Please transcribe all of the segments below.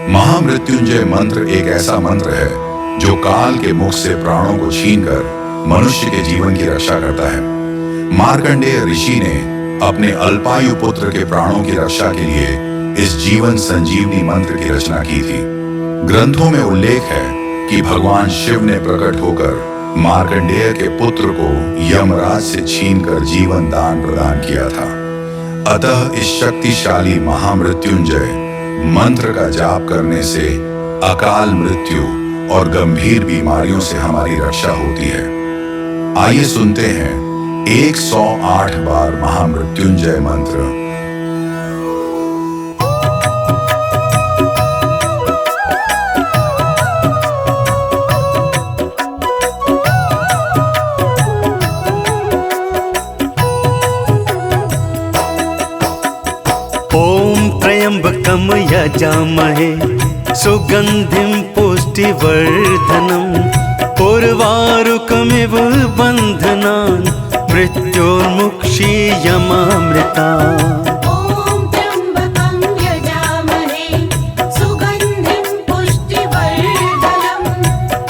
महामृत्युंजय मंत्र एक ऐसा मंत्र है जो काल के मुख से प्राणों को छीनकर मनुष्य के जीवन की रक्षा करता है। मार्कंडेय ऋषि ने अपने अल्पायु पुत्र के प्राणों की रक्षा के लिए इस जीवन संजीवनी मंत्र की रचना की थी। ग्रंथों में उल्लेख है कि भगवान शिव ने प्रकट होकर मार्कंडेय के पुत्र को यमराज से छीनकर जीवन दान प्रदान किया था। अतः इस शक्तिशाली महामृत्युंजय मंत्र का जाप करने से अकाल मृत्यु और गंभीर बीमारियों से हमारी रक्षा होती है। आइए सुनते हैं 108 बार महामृत्युंजय मंत्र। ओम त्र्यंबकम यजामहे सुगंधिं पुष्टिवर्धनम् उर्वारुकमिव बन्धनान् मृत्योर्मुक्षीयमामृतात्। ओम त्र्यंबकं यजामहे सुगंधिं पुष्टिवर्धनम्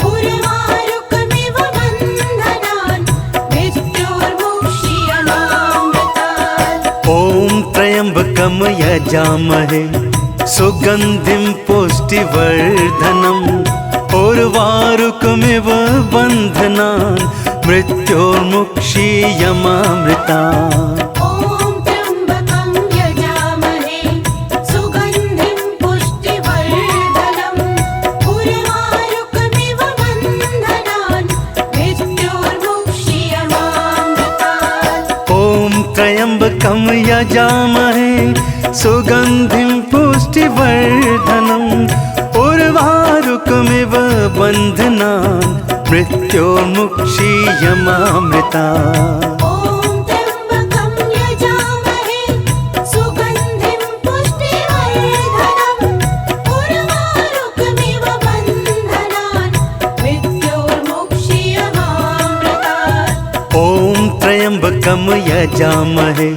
उर्वारुकमिव बन्धनान् मृत्योर्मुक्षीयमामृतात्। ओम त्र्यंबकम यजामहे सुगंधिं पुष्टिवर्धनम् उर्वारुकमिव बन्धनान् मृत्योर्मुक्षीयमामृतात्। ओम त्र्यंबकं यजामहे सुगंधिं पुष्टिवर्धनम् उर्वारुकमिव बन्धनान् मृत्योर्मुक्षीयमामृतात्। ओम त्र्यंबकम यजामहे सुगंधिं पुष्टिवर्धनम् उर्वारुकमिव बन्धनान् मृत्योर्मुक्षीयमामृतात्। ओम त्र्यंबकं यजामहे सुगंधिं पुष्टिवर्धनम् उर्वारुकमिव बन्धनान् मृत्योर्मुक्षीयमामृतात्। ओम त्र्यंबकम यजामहे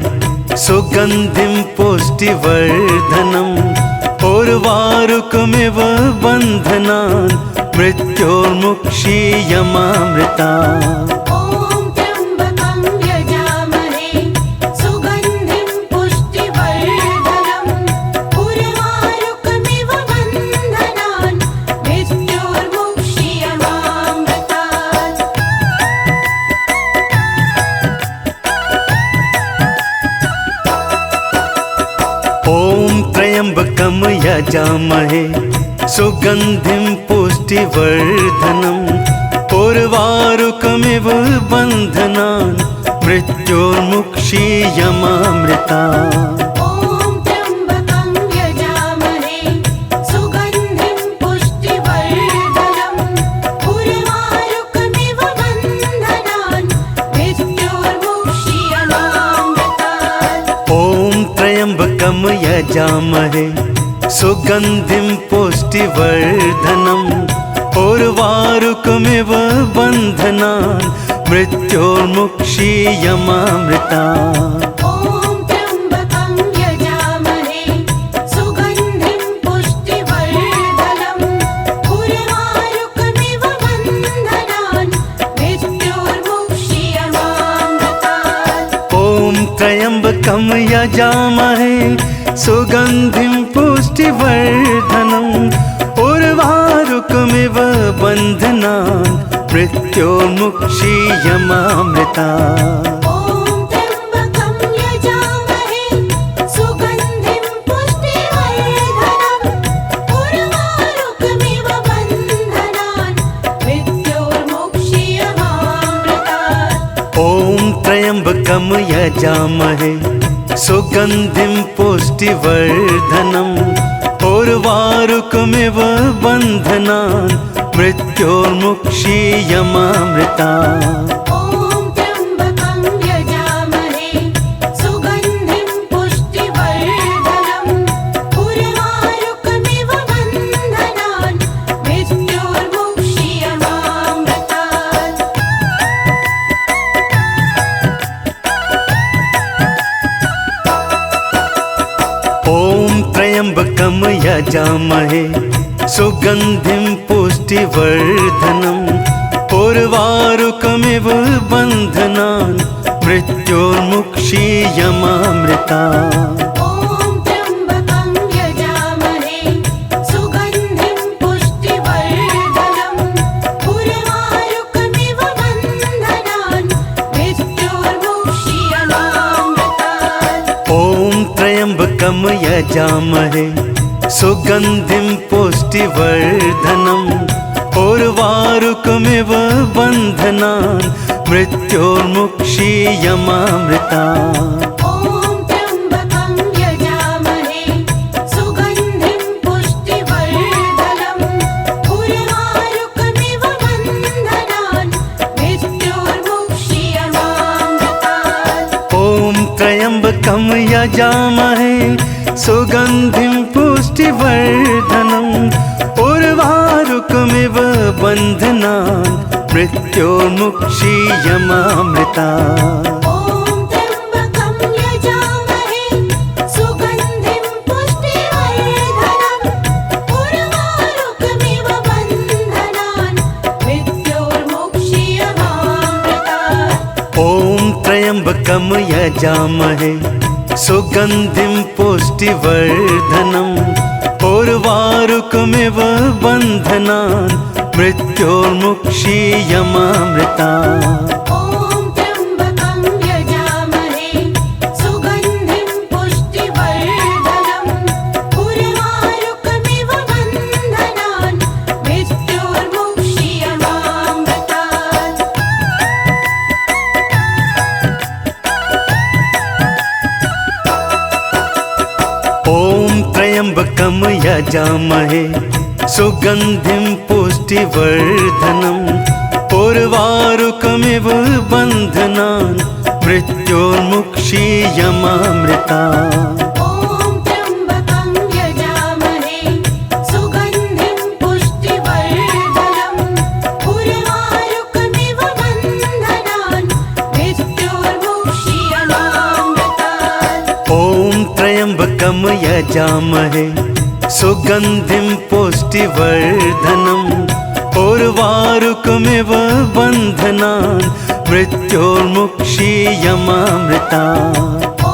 सुगंधिं पुष्टिवर्धनम् उर्वारुकमिव बन्धनान् मृत्योर्मुक्षीयमामृतात्। ओम त्र्यंबकं यजामहे सुगंधिं पुष्टिवर्धनम् उर्वारुकमिव बन्धनान् मृत्योर्मुक्षीयमामृतात्। ओम त्र्यंबकम यजामहे सुगंधिं पुष्टिवर्धनम् उर्वारुकमिव बन्धनान् मृत्योर्मुक्षीयमामृतात्। ओम त्र्यंबकं यजामहे सुगंधिं पुष्टिवर्धनम् उर्वारुकमिव बन्धनान् मृत्योर्मुक्षीयमामृतात्। ओम त्र्यंबकम यजामहे सुगंधिं पुष्टिवर्धनम् उर्वारुकमिव बन्धनान् मृत्योर्मुक्षीयमामृतात्। ओम त्र्यंबकं यजामहे सुगंधिं पुष्टिवर्धनम् उर्वारुकमिव बन्धनान् मृत्योर्मुक्षीयमामृतात्। ओम त्र्यंबकम यजामहे सुगंधिं पुष्टिवर्धनम् उर्वारुकमिव बन्धनान् मृत्योर्मुक्षीयमामृतात्। ओम त्र्यंबकं यजामहे सुगंधिं पुष्टिवर्धनम् उर्वारुकमिव बन्धनान् मृत्योर्मुक्षीयमामृतात्। ओम त्र्यंबकम यजामहे सुगंधिं पुष्टिवर्धनम् उर्वारुकमिव बन्धनान् मृत्योर्मुक्षीयमामृतात्। ओम त्र्यंबकं यजामहे सुगंधिं पुष्टिवर्धनम् उर्वारुकमिव बन्धनान् मृत्योर्मुक्षीयमामृतात्। ओम त्र्यंबकम यजामहे यजामहे सुगन्धिं पुष्टिवर्धनम् उर्वारुकमिव बन्धनान् मृत्योर्मुक्षीयमामृता ॐ त्र्यम्बकं यजामहे सुगन्धिं पुष्टिवर्धनम् उर्वारुकमिव बन्धनान् मृत्योर्मुक्षीयमामृतात् ॐ त्र्यम्बकं यजामहे सुगन्धिं पुष्टिवर्धनम् उर्वारुकमिव बन्धनान् मृत्योर्मुक्षीयमामृता ॐ त्र्यम्बकं यजामहे सुगन्धिं पुष्टिवर्धनम् उर्वारुकमिव बन्धनान् मृत्योर्मुक्षीयमामृतात् ॐ त्र्यम्बकं यजामहे सुगन्धिं पुष्टिवर्धनम् उर्वारुकमिव बन्धनान् मृत्योर्मुक्षीयमामृता ॐ त्र्यम्बकं यजामहे सुगन्धिं पुष्टिवर्धनम् उर्वारुकमिव बन्धनान् मृत्योर्मुक्षीयमामृतात् ॐ त्र्यम्बकं यजामहे सुगन्धिं पुष्टिवर्धनम् उर्वारुकमिव बन्धनान् मृत्योर्मुक्षीयमामृता ॐ त्र्यम्बकं यजामहे सुगन्धिं पुष्टिवर्धनम् उर्वारुकमिव बन्धनान् मृत्योर्मुक्षीयमामृतात् ॐ त्र्यम्बकं यजामहे सुगन्धिं पुष्टिवर्धनम् उर्वारुकमिव बन्धनान् मृत्योर्मुक्षीयमामृता ॐ त्र्यम्बकं यजामहे सुगन्धिं पुष्टिवर्धनम् उर्वारुकमिव बन्धनान् मृत्योर्मुक्षीयमामृतात् ॐ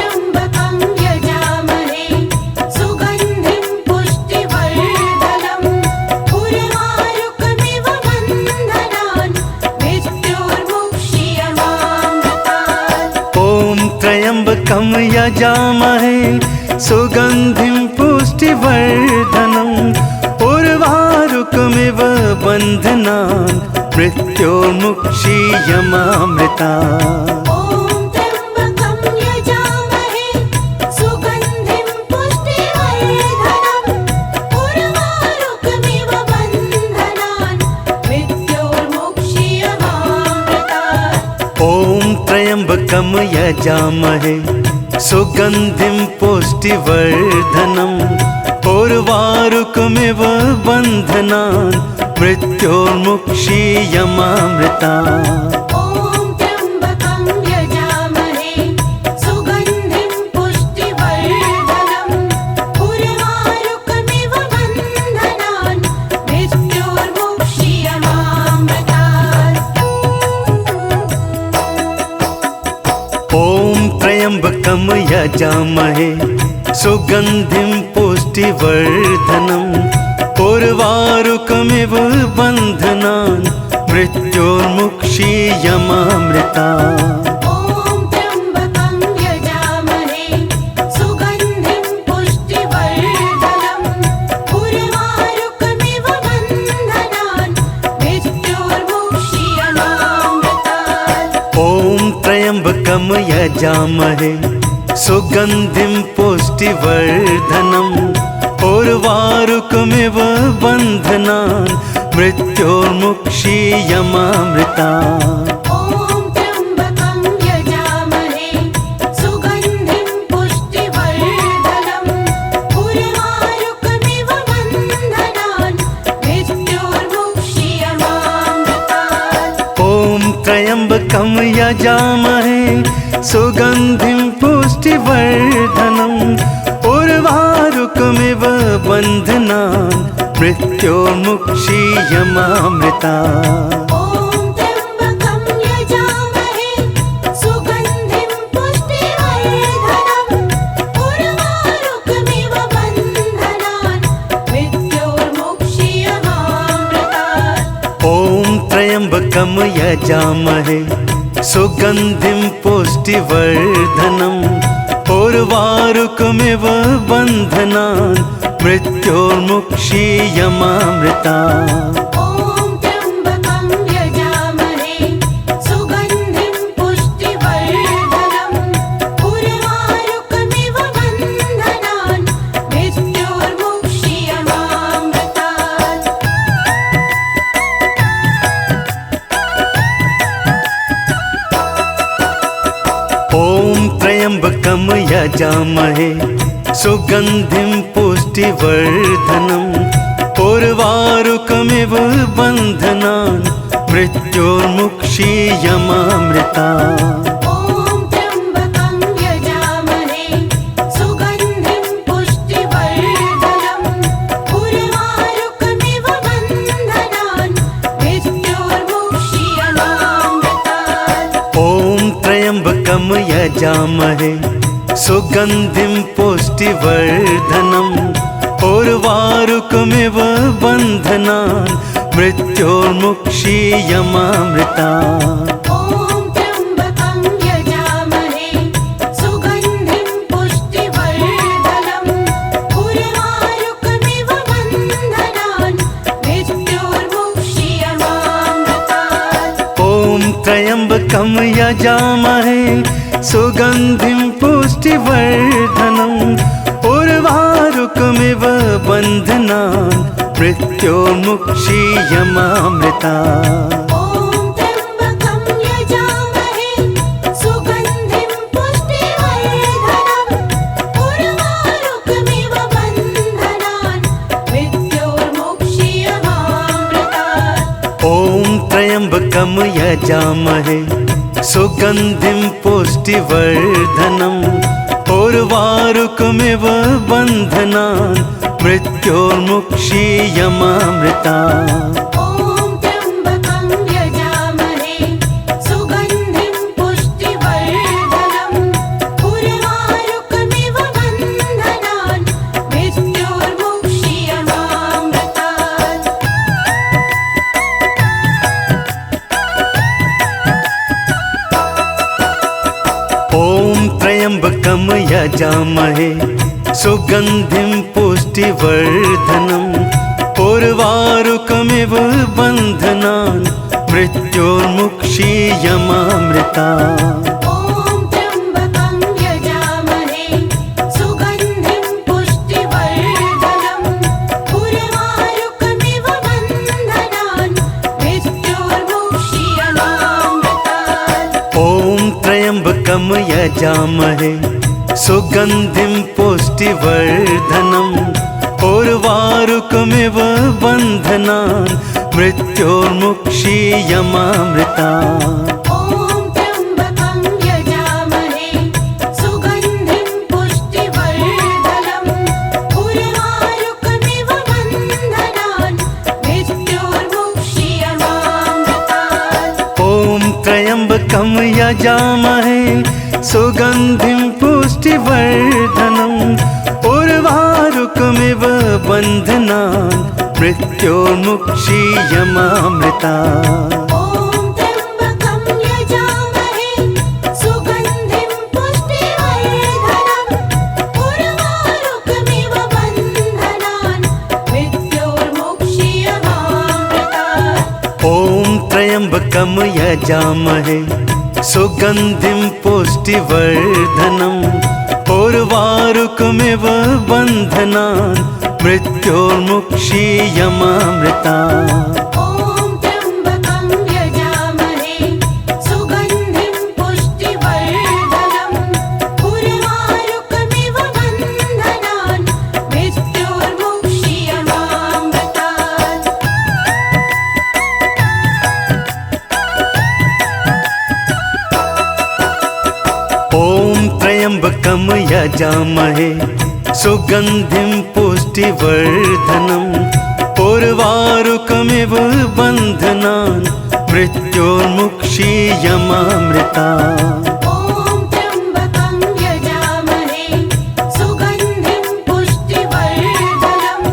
त्र्यम्बकं यजामहे सुगन्धिं पुष्टिवर्धनम् उर्वारुकमिव बन्धनान् मृत्योर्मुक्षीयमामृता ॐ त्र्यम्बकं यजामहे सुगन्धिं पुष्टिवर्धनम् उर्वारुकमिव बन्धनान् मृत्योर्मुक्षीयमामृतात् ॐ त्र्यम्बकं यजामहे सुगन्धिं पुष्टिवर्धनम् उर्वारुकमिव बन्धनान् मृत्योर्मुक्षीयमामृता ॐ त्र्यम्बकं यजामहे सुगन्धिं पुष्टिवर्धनम् उर्वारुकमिव बन्धनान् मृत्योर्मुक्षीयमामृतात् ॐ त्र्यम्बकं यजामहे सुगन्धिं पुष्टिवर्धनम् उर्वारुकमिव बन्धनान् मृत्योर्मुक्षीयमामृता ॐ त्र्यम्बकं यजामहे सुगन्धिं पुष्टिवर्धनम् उर्वारुकमिव बन्धनान् मृत्योर्मुक्षीयमामृतात् ॐ त्र्यम्बकं यजामहे सुगन्धिं पुष्टिवर्धनम् उर्वारुकमिव बन्धनान् मृत्योर्मुक्षीयमामृता ॐ त्र्यम्बकं यजामहे सुगन्धिं पुष्टिवर्धनम् उर्वारुकमिव बन्धनान् मृत्योर्मुक्षीयमामृतात् ॐ त्र्यम्बकं यजामहे सुगन्धिं पुष्टिवर्धनम् उर्वारुकमिव बन्धनान् मृत्योर्मुक्षीयमामृता ॐ त्र्यम्बकं यजामहे सुगन्धिं पुष्टिवर्धनम् उर्वारुकमिव बन्धनान् मृत्योर्मुक्षीयमामृतात् ॐ त्र्यम्बकं यजामहे सुगन्धिं पुष्टिवर्धनम् उर्वारुकमिव उर्वारुकमिव बन्धनान् मृत्योर्मुक्षीयमामृता ॐ त्र्यम्बकं यजामहे सुगन्धिं पुष्टिवर्धनम् उर्वारुकमिव बन्धनान् मृत्योर्मुक्षीयमामृतात् ॐ त्र्यम्बकं यजामहे सुगन्धिं पुष्टिवर्धनम् उर्वारुकमिव बन्धनान् मृत्योर्मुक्षीयमामृता ॐ त्र्यम्बकं यजामहे सुगन्धिं पुष्टिवर्धनम् उर्वारुकमिव बन्धनान् मृत्योर्मुक्षीयमामृतात् ॐ त्र्यम्बकं यजामहे सुगन्धिं पुष्टिवर्धनम् उर्वारुकमिव बन्धनान् मृत्योर्मुक्षीयमामृता ॐ त्र्यम्बकं यजामहे सुगन्धिं पुष्टिवर्धनम् उर्वारुकमिव बन्धनान् मृत्योर्मुक्षीयमामृतात् ॐ त्र्यम्बकं यजामहे सुगन्धिं पुष्टिवर्धनम् उर्वारुकमिव बन्धनान् मृत्योर्मुक्षीयमामृता ॐ त्र्यम्बकं यजामहे सुगन्धिं पुष्टिवर्धनम् उर्वारुकमिव बन्धनान् मृत्योर्मुक्षीयमामृतात् ॐ त्र्यम्बकं यजामहे सुगन्धिं पुष्टिवर्धनम् उर्वारुकमिव बन्धनान् मृत्योर्मुक्षीयमामृता ॐ त्र्यम्बकं यजामहे सुगन्धिं पुष्टिवर्धनम् उर्वारुकमिव बन्धनान् मृत्योर्मुक्षीयमामृतात् ॐ त्र्यम्बकं यजामहे सुगन्धिं पुष्टिवर्धनम् उर्वारुकमिव बन्धनान् मृत्योर्मुक्षीयमामृता ॐ त्र्यम्बकं यजामहे सुगन्धिं पुष्टिवर्धनम् उर्वारुकमिव बन्धनान् मृत्योर्मुक्षीयमामृतात् ॐ त्र्यम्बकं यजामहे सुगन्धिं पुष्टिवर्धनम् उर्वारुकमिव बन्धनान् मृत्योर्मुक्षीयमामृता ॐ त्र्यम्बकं यजामहे सुगन्धिं पुष्टिवर्धनम् उर्वारुकमिव बन्धनान् मृत्योर्मुक्षीयमामृतात् ॐ त्र्यम्बकं यजामहे सुगन्धिं पुष्टिवर्धनम् उर्वारुकमिव बन्धनान् मृत्योर्मुक्षीयमामृता ॐ त्र्यम्बकं यजामहे सुगन्धिं पुष्टिवर्धनम् उर्वारुकमिव बन्धनान् मृत्योर्मुक्षीयमामृतात् ॐ त्र्यम्बकं यजामहे सुगन्धिं पुष्टिवर्धनम् उर्वारुकमिव बन्धनान् मृत्योर्मुक्षीयमामृता ॐ त्र्यम्बकं यजामहे सुगन्धिं पुष्टिवर्धनम् उर्वारुकमिव बन्धनान् मृत्योर्मुक्षीयमामृतात् ॐ त्र्यम्बकं यजामहे सुगन्धिं पुष्टिवर्धनम् उर्वारुकमिव बन्धनान् मृत्योर्मुक्षीयमामृता ॐ त्र्यम्बकं यजामहे सुगन्धिं पुष्टिवर्धनम् उर्वारुकमिव बन्धनान् मृत्योर्मुक्षीयमामृतात् ॐ त्र्यम्बकं यजामहे सुगन्धिं पुष्टिवर्धनम् उर्वारुकमिव बन्धनान् मृत्योर्मुक्षीयमामृता। ॐ त्र्यम्बकं यजामहे सुगन्धिं पुष्टिवर्धनम्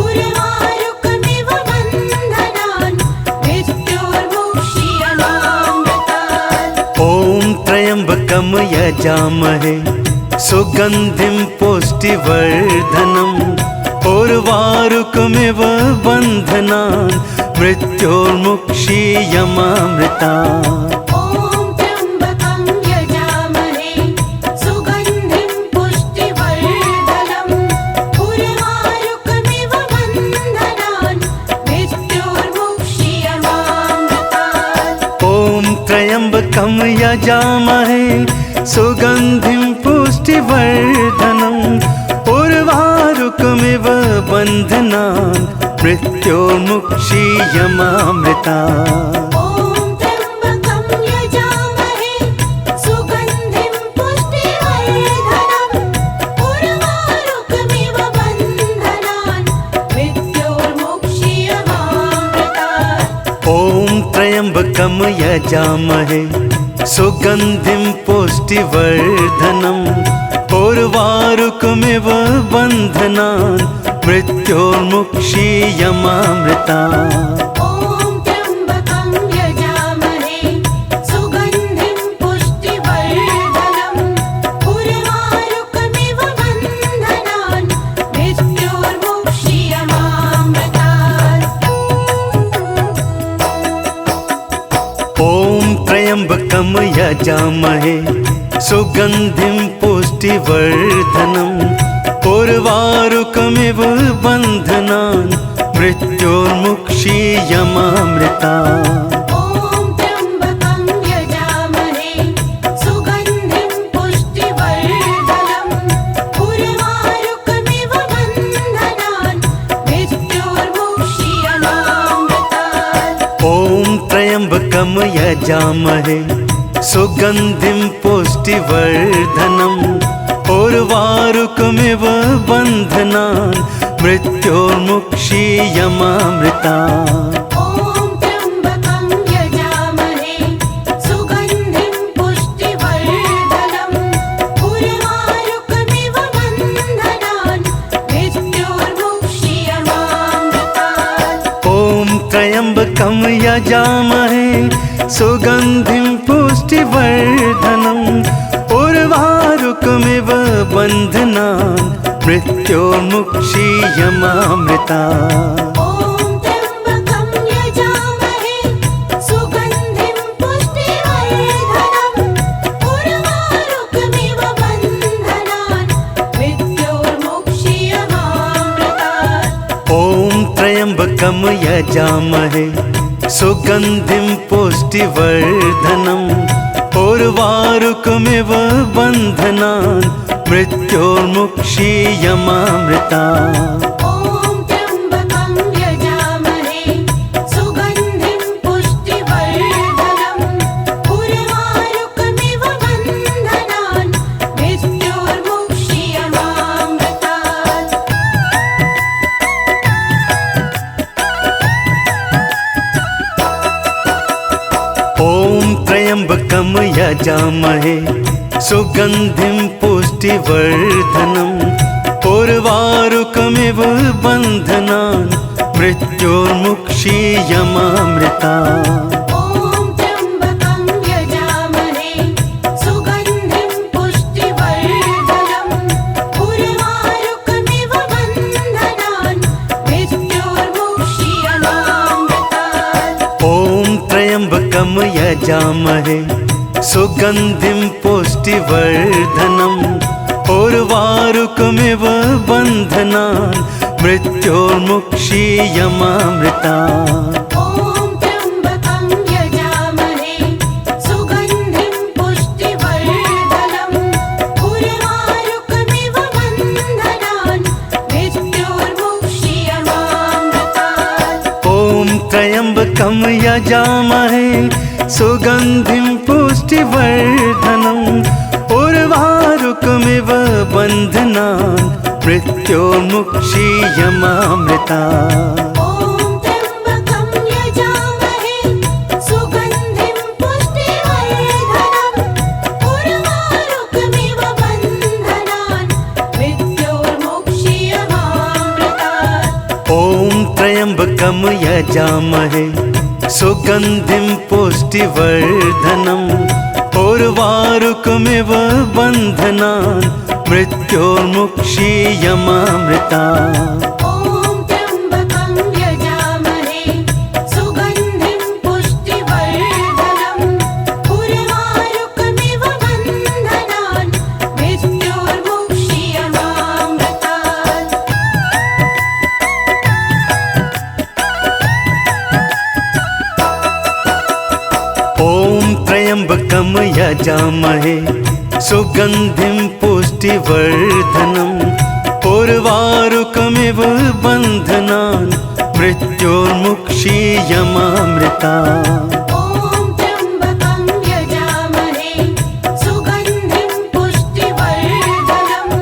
उर्वारुकमिव बन्धनान् मृत्योर्मुक्षीयमामृतात्। ॐ त्र्यम्बकं यजामहे सुगन्धिं पुष्टिवर्धनम् उर्वारुकमिव बन्धनान् मृत्योर्मुक्षीयमामृता। ॐ त्र्यम्बकं यजामहे सुगन्धिं पुष्टिवर्धनम् उर्वारुकमिव बन्धनान् मृत्योर्मुक्षीयमामृतात्। ॐ त्र्यम्बकं यजामहे सुगन्धिं पुष्टिवर्धनम् उर्वारुकमिव बन्धनान् मृत्योर्मुक्षीयमामृता। ॐ त्र्यम्बकं यजामहे सुगन्धिं पुष्टिवर्धनम् उर्वारुकमिव बन्धनान् मृत्योर्मुक्षीयमामृतात्। ॐ त्र्यम्बकं यजामहे सुगन्धिं पुष्टिवर्धनम् उर्वारुकमिव बन्धनान् मृत्योर्मुक्षीयमामृता। ॐ त्र्यम्बकं यजामहे सुगन्धिं पुष्टिवर्धनम् उर्वारुकमिव बन्धनान् मृत्योर्मुक्षीयमामृतात्। ॐ त्र्यम्बकं यजामहे सुगन्धिं पुष्टिवर्धनम् उर्वारुकमिव बन्धनान् मृत्योर्मुक्षीयमामृता। ॐ त्र्यम्बकं यजामहे सुगन्धिं पुष्टिवर्धनम् उर्वारुकमिव बन्धनान् मृत्योर्मुक्षीयमामृतात्। ॐ त्र्यम्बकं यजामहे सुगन्धिं पुष्टिवर्धनम् उर्वारुकमिव बन्धनान् मृत्योर्मुक्षीयमामृता। ॐ त्र्यम्बकं यजामहे सुगन्धिं पुष्टिवर्धनम् उर्वारुकमिव बन्धनान् मृत्योर्मुक्षीयमामृतात्। ॐ त्र्यम्बकं यजामहे सुगन्धिं पुष्टिवर्धनम् उर्वारुकमिव बन्धनान् मृत्योर्मुक्षीयमामृता। ॐ त्र्यम्बकं यजामहे सुगन्धिं पुष्टिवर्धनम् उर्वारुकमिव बन्धनान् मृत्योर्मुक्षीयमामृतात्। ॐ त्र्यम्बकं यजामहे सुगन्धिं पुष्टिवर्धनम् उर्वारुकमिव बन्धनान् मृत्योर्मुक्षीयमामृता। ॐ त्र्यम्बकं यजामहे सुगन्धिं पुष्टिवर्धनम् उर्वारुकमिव बन्धनान् मृत्योर्मुक्षीयमामृतात्। ॐ त्र्यम्बकं यजामहे सुगन्धिं पुष्टिवर्धनम् उर्वारुकमिव बन्धनान् मृत्योर्मुक्षीयमामृता। ॐ त्र्यम्बकं यजामहे सुगन्धिं पुष्टिवर्धनम् उर्वारुकमिव बन्धनान् मृत्योर्मुक्षीयमामृतात्। ॐ त्र्यम्बकं यजामहे सुगन्धिं पुष्टिवर्धनम् उर्वारुकमिव बन्धनान् मृत्योर्मुक्षीयमामृता। ॐ त्र्यम्बकं यजामहे सुगन्धिं पुष्टिवर्धनम् उर्वारुकमिव बन्धनान् मृत्योर्मुक्षीयमामृतात्। ॐ त्र्यम्बकं यजामहे सुगन्धिं पुष्टिवर्धनम् उर्वारुकमिव बन्धनान् मृत्योर्मुक्षीयमामृता। ॐ त्र्यम्बकं यजामहे सुगन्धिं पुष्टिवर्धनम् उर्वारुकमिव बन्धनान् मृत्योर्मुक्षीयमामृतात्। ॐ त्र्यम्बकं यजामहे सुगन्धिं पुष्टिवर्धनम् उर्वारुकमिव बन्धनान् मृत्योर्मुक्षीयमामृता। ॐ त्र्यम्बकं यजामहे सुगन्धिं पुष्टिवर्धनम् उर्वारुकमिव बन्धनान् मृत्योर्मुक्षीयमामृतात्। ॐ त्र्यम्बकं यजामहे सुगन्धिं पुष्टिवर्धनम् उर्वारुकमिव बन्धनान् मृत्योर्मुक्षीयमामृता। ॐ त्र्यम्बकं यजामहे सुगन्धिं पुष्टिवर्धनम्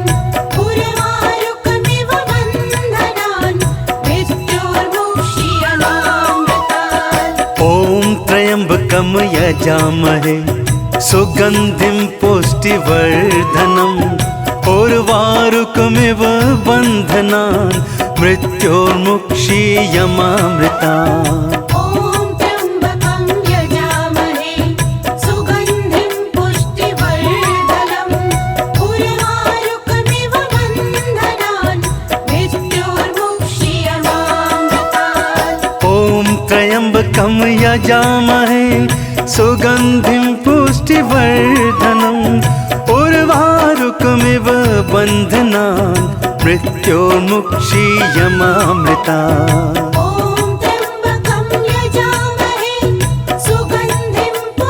उर्वारुकमिव बन्धनान् मृत्योर्मुक्षीयमामृतात्। ॐ त्र्यम्बकं यजामहे सुगन्धिं पुष्टिवर्धनम् उर्वारुकमिव बन्धनान् मृत्योर्मुक्षीयमामृता। ॐ त्र्यम्बकं यजामहे सुगन्धिं पुष्टिवर्धनम् उर्वारुकमिव बन्धनान् मृत्योर्मुक्षीयमामृतात्। ॐ त्र्यम्बकं यजामहे सुगन्धिं पुष्टिवर्धनम्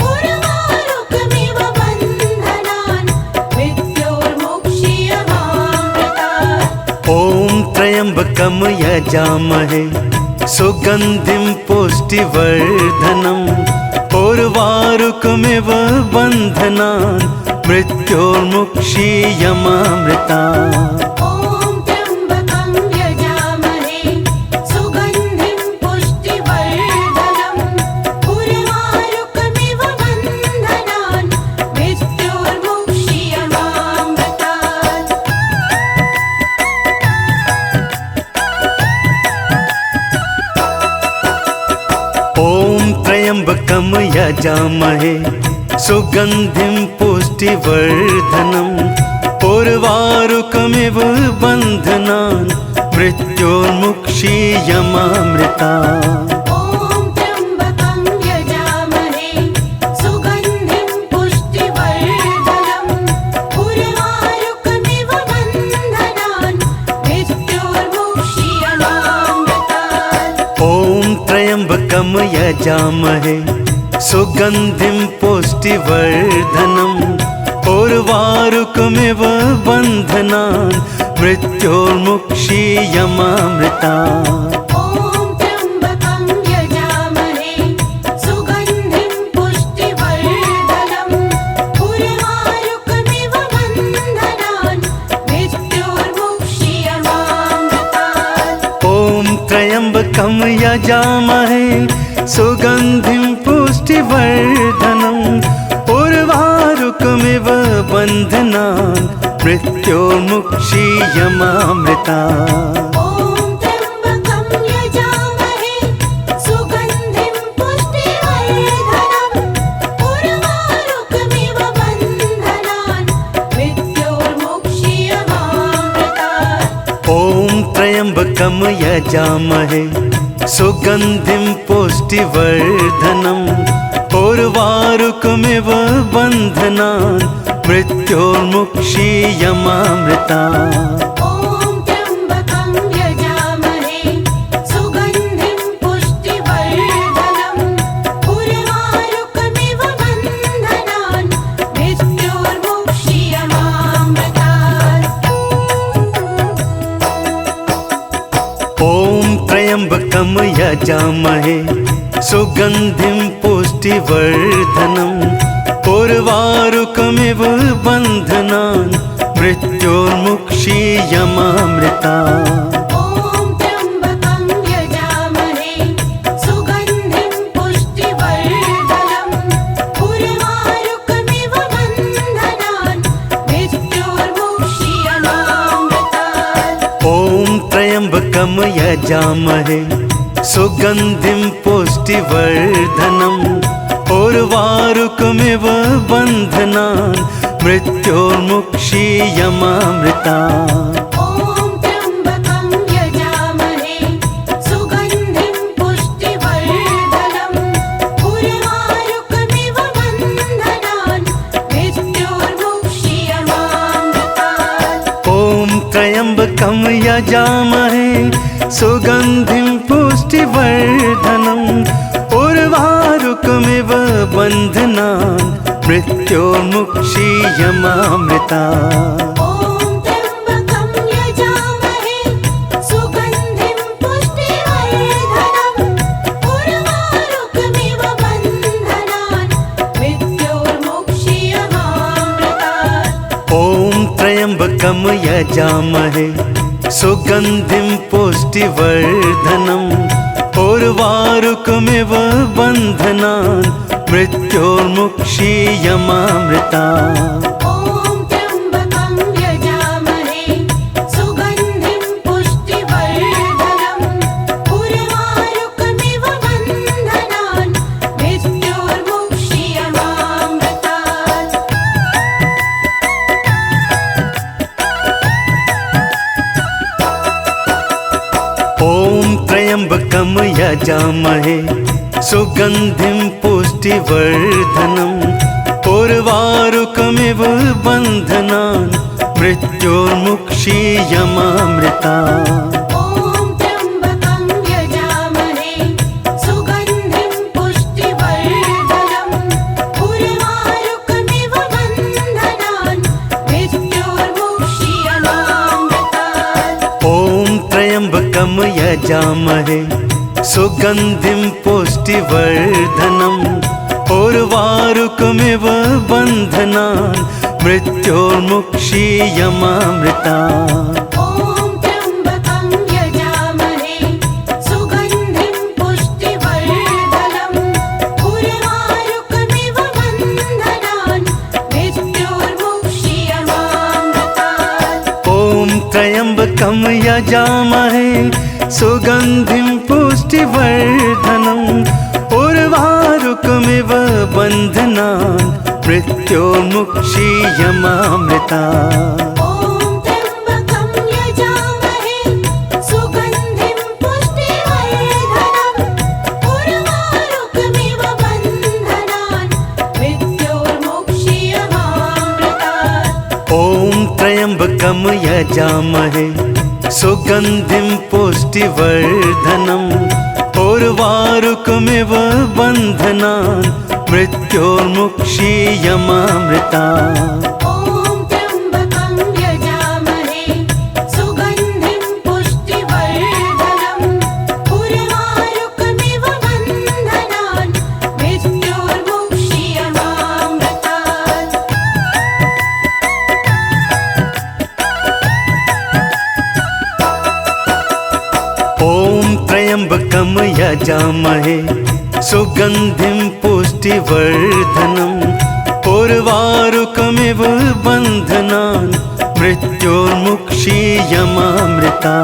उर्वारुकमिव बन्धनान् मृत्योर्मुक्षीयमामृता। ॐ त्र्यम्बकं यजामहे सुगन्धिं पुष्टिवर्धनम् उर्वारुकमिव बन्धनान् मृत्योर्मुक्षीयमामृतात्। ॐ त्र्यम्बकं यजामहे सुगन्धिं पुष्टिवर्धनम् उर्वारुकमिव बन्धनान् मृत्योर्मुक्षीयमामृता। ॐ त्र्यम्बकं यजामहे सुगन्धिं पुष्टिवर्धनम् उर्वारुकमिव बन्धनान् मृत्योर्मुक्षीयमामृतात्। ॐ त्र्यम्बकं यजामहे सुगन्धिं पुष्टिवर्धनम् उर्वारुकमिव बन्धनान् मृत्योर्मुक्षीयमामृता। ॐ त्र्यम्बकं यजामहे सुगन्धिं पुष्टिवर्धनम् उर्वारुकमिव बन्धनान् मृत्योर्मुक्षीयमामृतात्। ॐ त्र्यम्बकं यजामहे सुगन्धिं पुष्टिवर्धनम् उर्वारुकमिव बन्धनान् मृत्योर्मुक्षीयमामृता। ॐ त्र्यम्बकं यजामहे सुगन्धिं पुष्टिवर्धनम् उर्वारुकमिव बन्धनान् मृत्योर्मुक्षीयमामृतात्। ॐ त्र्यम्बकं यजामहे सुगन्धिं पुष्टिवर्धनम् उर्वारुकमिव बन्धनान् मृत्योर्मुक्षीयमामृता। ॐ त्र्यम्बकं यजामहे सुगन्धिं पुष्टिवर्धनम् उर्वारुकमिव बन्धनान् मृत्योर्मुक्षीयमामृतात्। ॐ त्र्यम्बकं यजामहे सुगन्धिं पुष्टिवर्धनम् उर्वारुकमिव बन्धनान् मृत्योर्मुक्षीयमामृता। ॐ त्र्यम्बकं यजामहे सुगन्धिं पुष्टिवर्धनम् उर्वारुकमिव बन्धनान् मृत्योर्मुक्षीयमामृतात्। ॐ त्र्यम्बकं यजामहे सुगन्धिं पुष्टिवर्धनम् उर्वारुकमिव बन्धनान् मृत्योर्मुक्षीयमामृता। ॐ त्र्यम्बकं यजामहे सुगन्धिं पुष्टिवर्धनम् उर्वारुकमिव बन्धनान् मृत्योर्मुक्षीयमामृतात्। ॐ त्र्यम्बकं यजामहे सुगन्धिं पुष्टिवर्धनम् उर्वारुकमिव बन्धनान् मृत्योर्मुक्षीयमामृता। ॐ त्र्यम्बकं यजामहे सुगन्धिं पुष्टिवर्धनम् उर्वारुकमिव बन्धनान् मृत्योर्मुक्षीयमामृतात्। ॐ त्र्यम्बकं यजामहे सुगन्धिं पुष्टिवर्धनम् उर्वारुकमिव बन्धनान् मृत्योर्मुक्षीयमामृता। ॐ त्र्यम्बकं यजामहे सुगन्धिं पुष्टिवर्धनम् उर्वारुकमिव बन्धनान् मृत्योर्मुक्षीयमामृतात्। ॐ त्र्यम्बकं यजामहे सुगन्धिं पुष्टिवर्धनम् उर्वारुकमिव बन्धनान् मृत्योर्मुक्षीयमामृता। ॐ त्र्यम्बकं यजामहे सुगन्धिं पुष्टिवर्धनम् उर्वारुकमिव बन्धनान् मृत्योर्मुक्षीयमामृतात्। ॐ त्र्यम्बकं यजामहे सुगन्धिं पुष्टिवर्धनम् उर्वारुकमिव बन्धनान् मृत्योर्मुक्षीयमामृता। ॐ त्र्यम्बकं यजामहे सुगन्धिं पुष्टिवर्धनम् उर्वारुकमिव बन्धनान् मृत्योर्मुक्षीयमामृतात्। ॐ त्र्यम्बकं यजामहे सुगन्धिं पुष्टिवर्धनम् उर्वारुकमिव बन्धनान् मृत्योर्मुक्षीयमामृता। ॐ त्र्यम्बकं यजामहे सुगन्धिं पुष्टिवर्धनम् उर्वारुकमिव बन्धनान् मृत्योर्मुक्षीयमामृतात्। ॐ त्र्यम्बकं यजामहे सुगन्धिं पुष्टिवर्धनम् उर्वारुकमिव बन्धनान् मृत्योर्मुक्षीयमामृता। ॐ त्र्यम्बकं यजामहे सुगन्धिं पुष्टिवर्धनम् उर्वारुकमिव बन्धनान् मृत्योर्मुक्षीयमामृतात्। ॐ त्र्यम्बकं यजामहे सुगन्धिं पुष्टिवर्धनम् उर्वारुकमिव बन्धनान् मृत्योर्मुक्षीयमामृता। ॐ त्र्यम्बकं यजामहे सुगन्धिं पुष्टिवर्धनम् उर्वारुकमिव बन्धनान् मृत्योर्मुक्षीयमामृतात्। ॐ त्र्यम्बकं यजामहे सुगन्धिं पुष्टिवर्धनम् उर्वारुकमिव बन्धनान् मृत्योर्मुक्षीयमामृता।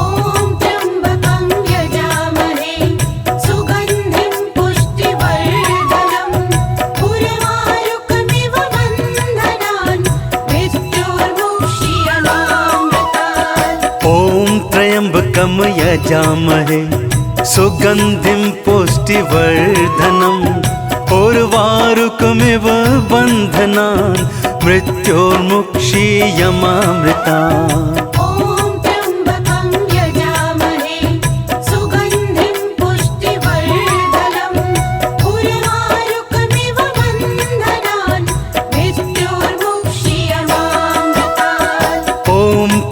ॐ त्र्यम्बकं यजामहे सुगन्धिं पुष्टिवर्धनम् उर्वारुकमिव बन्धनान् मृत्योर्मुक्षीयमामृतात्। ॐ त्र्यम्बकं यजामहे सुगन्धिं पुष्टिवर्धनम् उर्वारुकमिव बन्धनान् मृत्योर्मुक्षीयमामृता। ॐ त्र्यम्बकं यजामहे सुगन्धिं पुष्टिवर्धनम् उर्वारुकमिव बन्धनान् मृत्योर्मुक्षीयमामृतात्। ॐ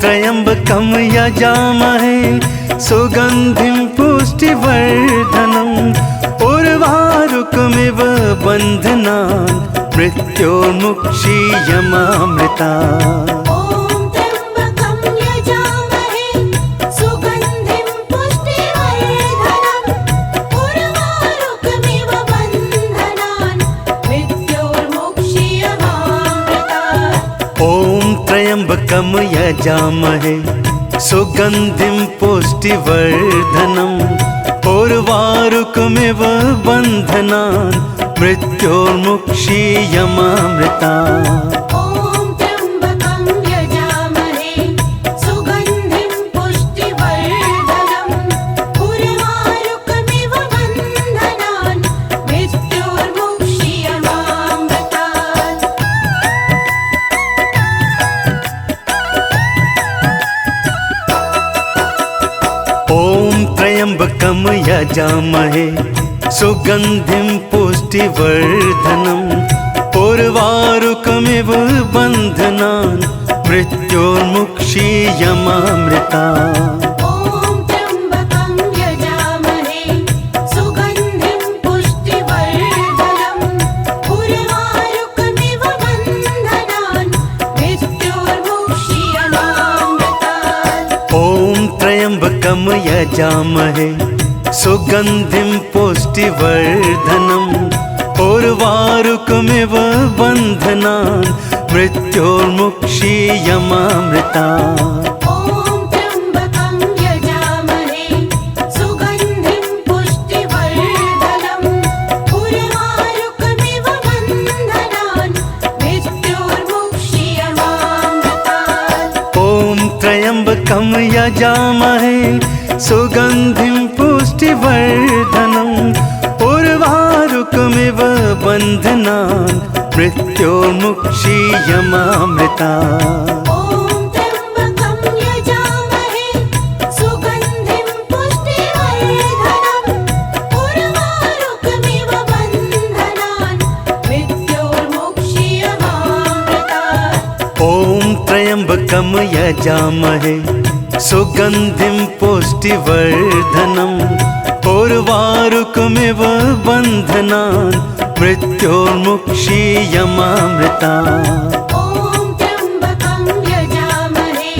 त्र्यम्बकं यजामहे सुगन्धिं पुष्टिवर्धनम् उर्वारुकमिव बन्धनान् मृत्योर्मुक्षीयमामृता। ॐ त्र्यम्बकं यजामहे सुगन्धिं पुष्टिवर्धनम् उर्वारुकमिव बन्धनान् मृत्योर्मुक्षीयमामृतात्। ॐ त्र्यम्बकं यजामहे सुगन्धिं पुष्टिवर्धनम् उर्वारुकमिव बन्धनान् मृत्योर्मुक्षीयमामृता। ॐ त्र्यम्बकं यजामहे सुगन्धिं पुष्टिवर्धनम् उर्वारुकमिव बन्धनान् मृत्योर्मुक्षीयमामृतात्। ॐ त्र्यम्बकं यजामहे सुगन्धिं पुष्टिवर्धनम् उर्वारुकमिव बन्धनान् मृत्योर्मुक्षीयमामृता। ॐ त्र्यम्बकं यजामहे सुगन्धिं पुष्टिवर्धनम् उर्वारुकमिव बन्धनान् मृत्योर्मुक्षीयमामृतात्। ॐ त्र्यम्बकं यजामहे सुगन्धिं पुष्टिवर्धनम् उर्वारुकमिव बन्धनान् मृत्योर्मुक्षीयमामृता। ॐ त्र्यम्बकं यजामहे सुगन्धिं पुष्टिवर्धनम् उर्वारुकमिव बन्धनान् मृत्योर्मुक्षीयमामृतात्। ॐ त्र्यम्बकं यजामहे सुगन्धिं पुष्टिवर्धनम् उर्वारुकमिव बन्धनान् मृत्योर्मुक्षीयमामृता। ॐ त्र्यम्बकं यजामहे सुगन्धिं पुष्टिवर्धनम् उर्वारुकमिव बन्धनान् मृत्योर्मुक्षीयमामृतात्। ॐ त्र्यम्बकं यजामहे सुगन्धिं पुष्टिवर्धनम् उर्वारुकमिव बन्धनान् मृत्योर्मुक्षीयमामृता। ॐ त्र्यम्बकं यजामहे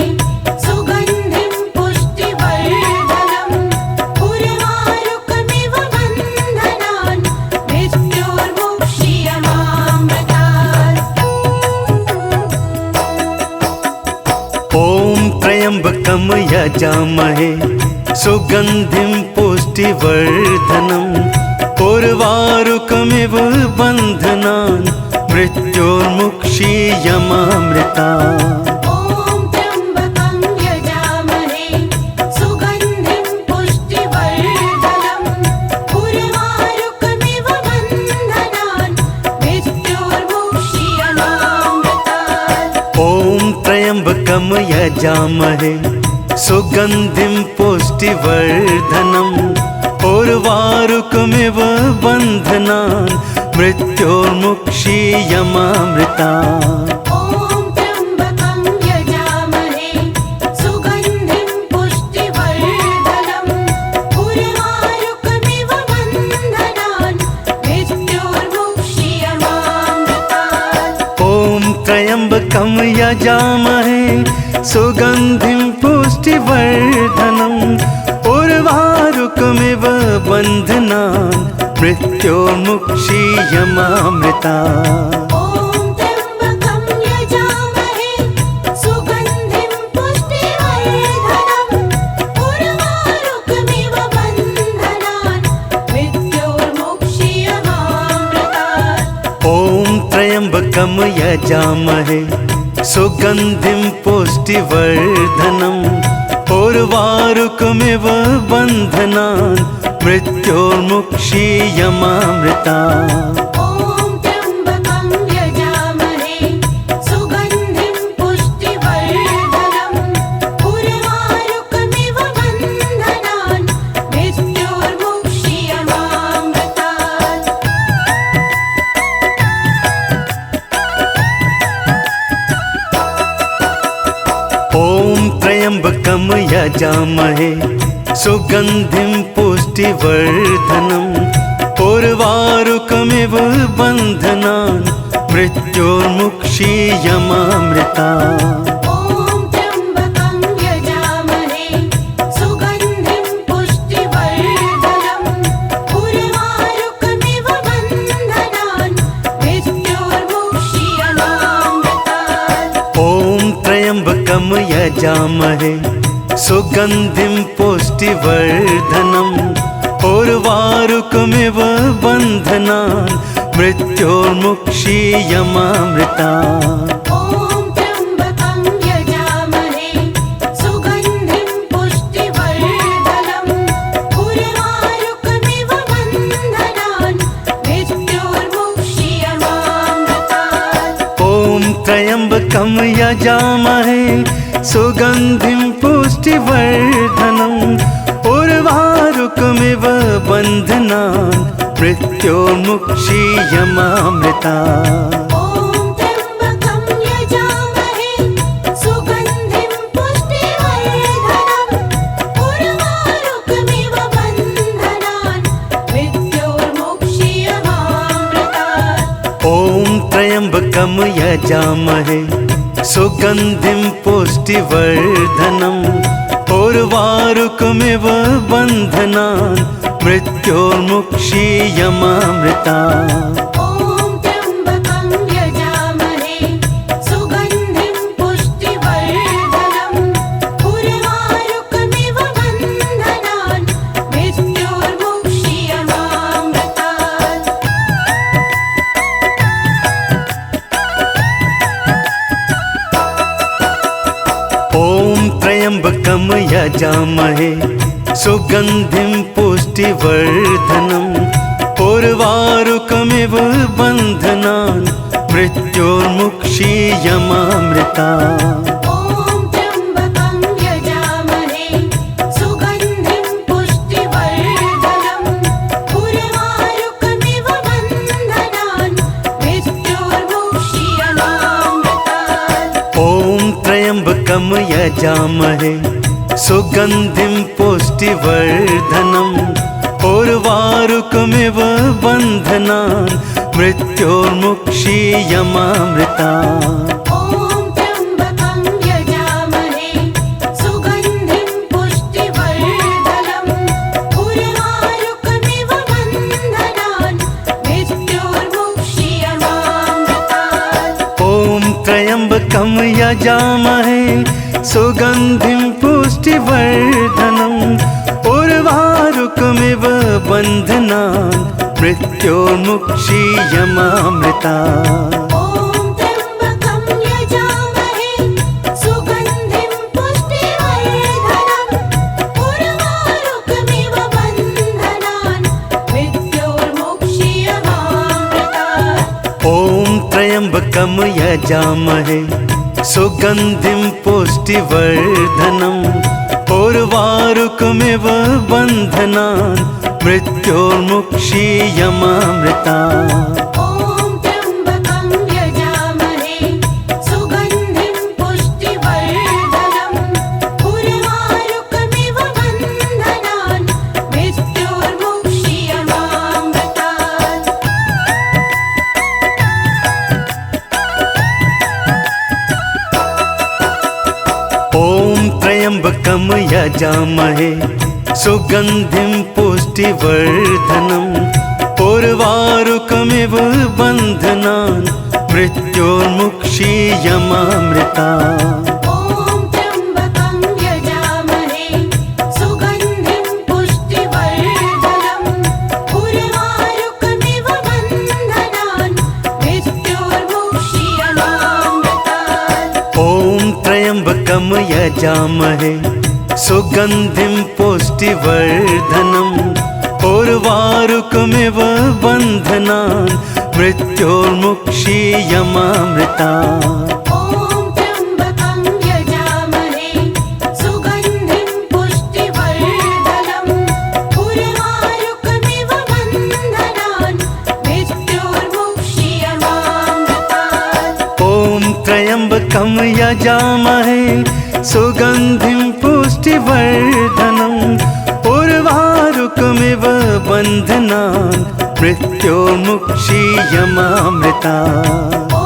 सुगन्धिं पुष्टिवर्धनम् उर्वारुकमिव बन्धनान् मृत्योर्मुक्षीयमामृतात्। ॐ त्र्यम्बकं यजामहे सुगन्धिं पुष्टिवर्धनम् उर्वारुकमिव बन्धनान् मृत्योर्मुक्षीयमामृता। ॐ त्र्यम्बकं यजामहे सुगन्धिं पुष्टिवर्धनम् उर्वारुकमिव बन्धनान् मृत्योर्मुक्षीयमामृतात्। ॐ त्र्यम्बकं यजामहे सुगन्धिं पुष्टिवर्धनम् उर्वारुकमिव बन्धनान् मृत्योर्मुक्षीयमामृता। ॐ त्र्यम्बकं यजामहे सुगन्धिं पुष्टिवर्धनम् उर्वारुकमिव बन्धनान् मृत्योर्मुक्षीयमामृतात्। ॐ त्र्यम्बकं यजामहे सुगन्धिं पुष्टिवर्धनम् उर्वारुकमिव बन्धनान् मृत्योर्मुक्षीयमामृता। ॐ त्र्यम्बकं यजामहे सुगन्धिं पुष्टिवर्धनम् उर्वारुकमिव बन्धनान् मृत्योर्मुक्षीयमामृतात्। ॐ त्र्यम्बकं यजामहे सुगन्धिं पुष्टिवर्धनम् उर्वारुकमिव बन्धनान् मृत्योर्मुक्षीयमामृता। ॐ त्र्यम्बकं यजामहे सुगन्धिं पुष्टिवर्धनम् उर्वारुकमिव बन्धनान् मृत्योर्मुक्षीयमामृतात्। त्र्यम्बकं यजामहे सुगन्धिं पुष्टिवर्धनम् उर्वारुकमिव बन्धनान् मृत्योर्मुक्षीयमामृता। ॐ त्र्यम्बकं यजामहे सुगन्धिं पुष्टिवर्धनम् उर्वारुकमिव बन्धनान् मृत्योर्मुक्षीयमामृतात्। ॐ त्र्यम्बकं यजामहे सुगन्धिं पुष्टिवर्धनम् उर्वारुकमिव बन्धनान् मृत्योर्मुक्षीयमामृता। ॐ त्र्यम्बकं यजामहे सुगन्धिं पुष्टिवर्धनम् उर्वारुकमिव बन्धनान् मृत्योर्मुक्षीयमामृतात्। ॐ त्र्यम्बकं यजामहे सुगन्धिं पुष्टिवर्धनम् उर्वारुकमिव बन्धनान् मृत्योर्मुक्षीयमामृता। ॐ त्र्यम्बकं यजामहे सुगन्धिं पुष्टिवर्धनम् उर्वारुकमिव बन्धनान् मृत्योर्मुक्षीयमामृतात्। ॐ त्र्यम्बकं यजामहे सुगन्धिं पुष्टिवर्धनम् उर्वारुकमिव बन्धनान् मृत्योर्मुक्षीयमामृता। ॐ त्र्यम्बकं यजामहे सुगन्धिं पुष्टिवर्धनम् उर्वारुकमिव बन्धनान् मृत्योर्मुक्षीयमामृतात्। ॐ त्र्यम्बकं यजामहे सुगन्धिं पुष्टिवर्धनम् उर्वारुकमिव बन्धनान् मृत्योर्मुक्षीयमामृता। ॐ त्र्यम्बकं यजामहे सुगन्धिं पुष्टिवर्धनम् उर्वारुकमिव बन्धनान् मृत्योर्मुक्षीयमामृतात्। ॐ त्र्यम्बकं यजामहे सुगन्धिं पुष्टिवर्धनम् उर्वारुकमिव बन्धनान् मृत्योर्मुक्षीयमामृता। ॐ त्र्यम्बकं यजामहे सुगन्धिं पुष्टिवर्धनम् उर्वारुकमिव बन्धनान् मृत्योर्मुक्षीयमामृतात्। ॐ त्र्यम्बकं यजामहे सुगन्धिं पुष्टिवर्धनम् उर्वारुकमिव बन्धनान् मृत्योर्मुक्षीयमामृता। ॐ त्र्यम्बकं यजामहे सुगन्धिं पुष्टिवर्धनम् उर्वारुकमिव बन्धनान् मृत्योर्मुक्षीयमामृतात्। ॐ त्र्यम्बकं यजामहे सुगन्धिं पुष्टिवर्धनम् उर्वारुकमिव बन्धनान् मृत्योर्मुक्षीयमामृता। ॐ त्र्यम्बकं यजामहे सुगन्धिं पुष्टिवर्धनम् उर्वारुकमिव बन्धनान् मृत्योर्मुक्षीयमामृतात्। ॐ त्र्यम्बकं यजामहे सुगन्धिं पुष्टिवर्धनम् उर्वारुकमिव बन्धनान् मृत्योर्मुक्षीयमामृता। ॐ त्र्यम्बकं यजामहे सुगन्धिं पुष्टिवर्धनम् उर्वारुकमिव बन्धनान् मृत्योर्मुक्षीयमामृतात्। ॐ त्र्यम्बकं यजामहे सुगन्धिं पुष्टिवर्धनम् उर्वारुकमिव बन्धनान् मृत्योर्मुक्षीयमामृता। ॐ त्र्यम्बकं यजामहे सुगन्धिं पुष्टिवर्धनम् उर्वारुकमिव बन्धनान् मृत्योर्मुक्षीयमामृतात्। ॐ त्र्यम्बकं यजामहे सुगन्धिं पुष्टिवर्धनम् उर्वारुकमिव बन्धनान् मृत्योर्मुक्षीयमामृता। ॐ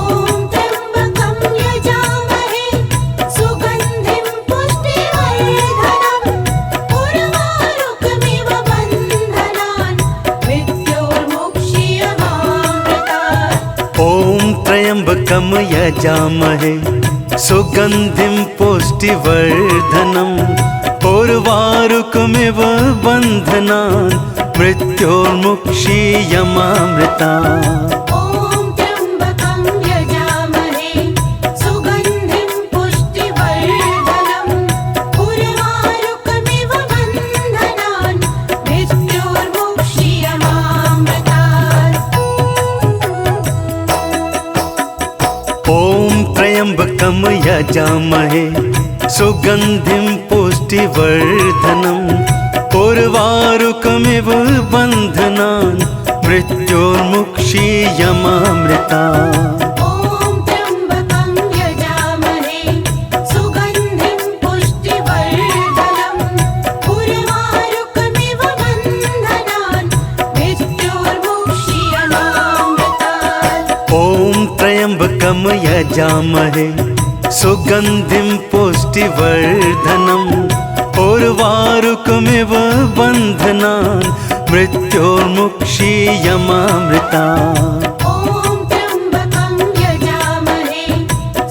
त्र्यम्बकं यजामहे सुगन्धिं पुष्टिवर्धनम् उर्वारुकमिव बन्धनान् मृत्योर्मुक्षीयमामृतात्। ॐ त्र्यम्बकं यजामहे सुगन्धिं पुष्टिवर्धनम् उर्वारुकमिव बन्धनान् मृत्योर्मुक्षीयमामृतात्। ॐ त्र्यम्बकं यजामहे सुगन्धिं पुष्टिवर्धनम् उर्वारुकमिव बन्धनान् मृत्योर्मुक्षीयमामृतात्। ॐ त्र्यम्बकं यजामहे सुगन्धिं पुष्टिवर्धनम् उर्वारुकमिव बन्धनान् मृत्योर्मुक्षीयमामृतात्। ॐ त्र्यम्बकं यजामहे सुगन्धिं पुष्टिवर्धनम् उर्वारुकमिव बन्धनान् मृत्योर्मुक्षीयमामृतात्। ॐ त्र्यम्बकं यजामहे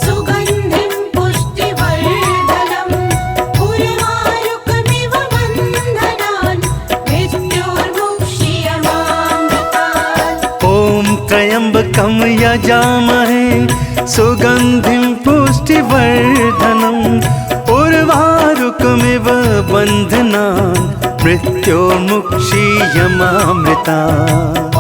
सुगन्धिं पुष्टिवर्धनम् उर्वारुकमिव बन्धनान् मृत्योर्मुक्षीयमामृतात्। ॐ त्र्यम्बकं यजामहे सुगन्धिं पुष्टिवर्धनम् उर्वारुकमिव बन्धनान् मृत्योर्मुक्षीयमामृतात्। ॐ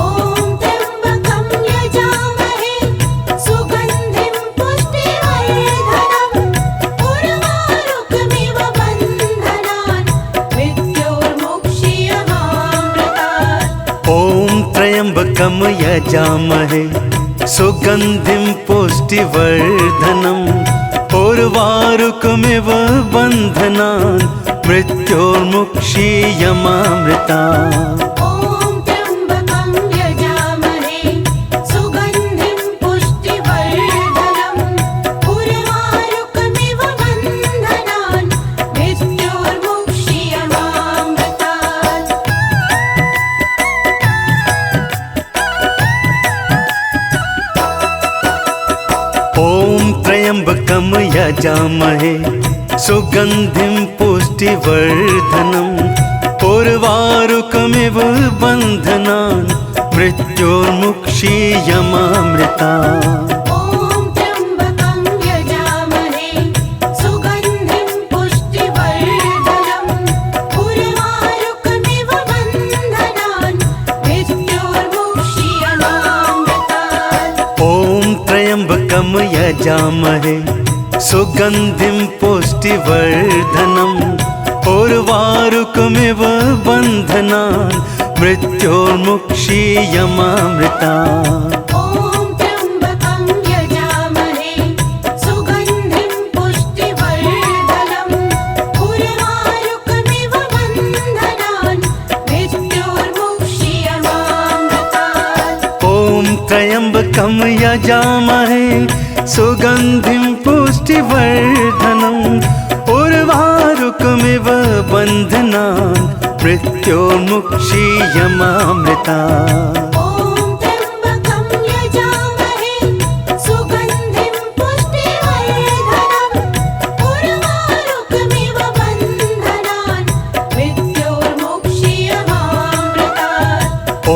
त्र्यम्बकं यजामहे सुगन्धिं पुष्टिवर्धनम् उर्वारुकमिव बन्धनान् मृत्योर्मुक्षीयमामृतात्। ॐ त्र्यम्बकं यजामहे सुगन्धिं पुष्टिवर्धनम् उर्वारुकमिव बन्धनान् मृत्योर्मुक्षीयमामृतात्। ॐ त्र्यम्बकं यजामहे सुगन्धिं पुष्टिवर्धनम् उर्वारुकमिव बन्धनान् मृत्योर्मुक्षीयमामृतात्। ॐ त्र्यम्बकं यजामहे सुगन्धिं पुष्टिवर्धनम् उर्वारुकमिव बन्धनान् मृत्योर्मुक्षीयमामृतात्। ॐ त्र्यम्बकं यजामहे सुगन्धिं पुष्टिवर्धनम् उर्वारुकमिव बन्धनान् मृत्योर्मुक्षीयमामृतात्। ॐ त्र्यम्बकं यजामहे सुगन्धिं पुष्टिवर्धनम् उर्वारुकमिव बन्धनान् मृत्योर्मुक्षीयमामृतात्। ॐ त्र्यम्बकं यजामहे सुगन्धिं पुष्टिवर्धनम् उर्वारुकमिव बन्धनान् मृत्योर्मुक्षीयमामृतात्। ॐ त्र्यम्बकं यजामहे सुगन्धिं पुष्टिवर्धनम् उर्वारुकमिव बन्धनान् मृत्योर्मुक्षीयमामृतात्। ॐ त्र्यम्बकं यजामहे सुगन्धिं पुष्टिवर्धनम् उर्वारुकमिव बन्धनान् मृत्योर्मुक्षीयमामृतात्। ॐ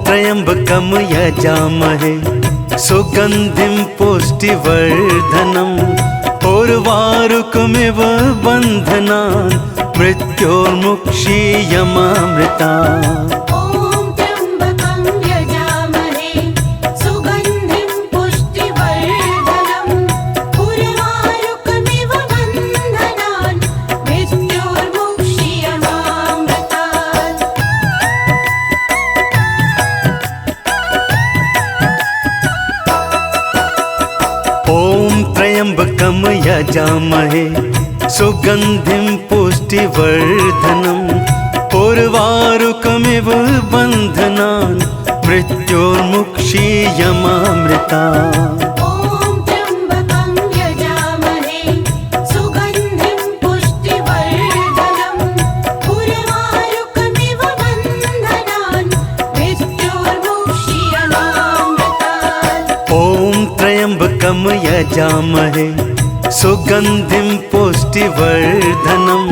त्र्यम्बकं यजामहे सुगन्धिं पुष्टिवर्धनम् उर्वारुकमिव बन्धनान् मृत्योर्मुक्षीयमामृतात्। ॐ त्र्यम्बकं यजामहे सुगन्धिं पुष्टिवर्धनम् उर्वारुकमिव बन्धनान् मृत्योर्मुक्षीयमामृतात्। ॐ त्र्यम्बकं यजामहे सुगन्धिं पुष्टिवर्धनम् उर्वारुकमिव बन्धनान् मृत्योर्मुक्षीयमामृतात्। ॐ त्र्यम्बकं यजामहे सुगन्धिं पुष्टिवर्धनम् उर्वारुकमिव बन्धनान् मृत्योर्मुक्षीयमामृतात्। ॐ त्र्यम्बकं यजामहे सुगन्धिं पुष्टिवर्धनम्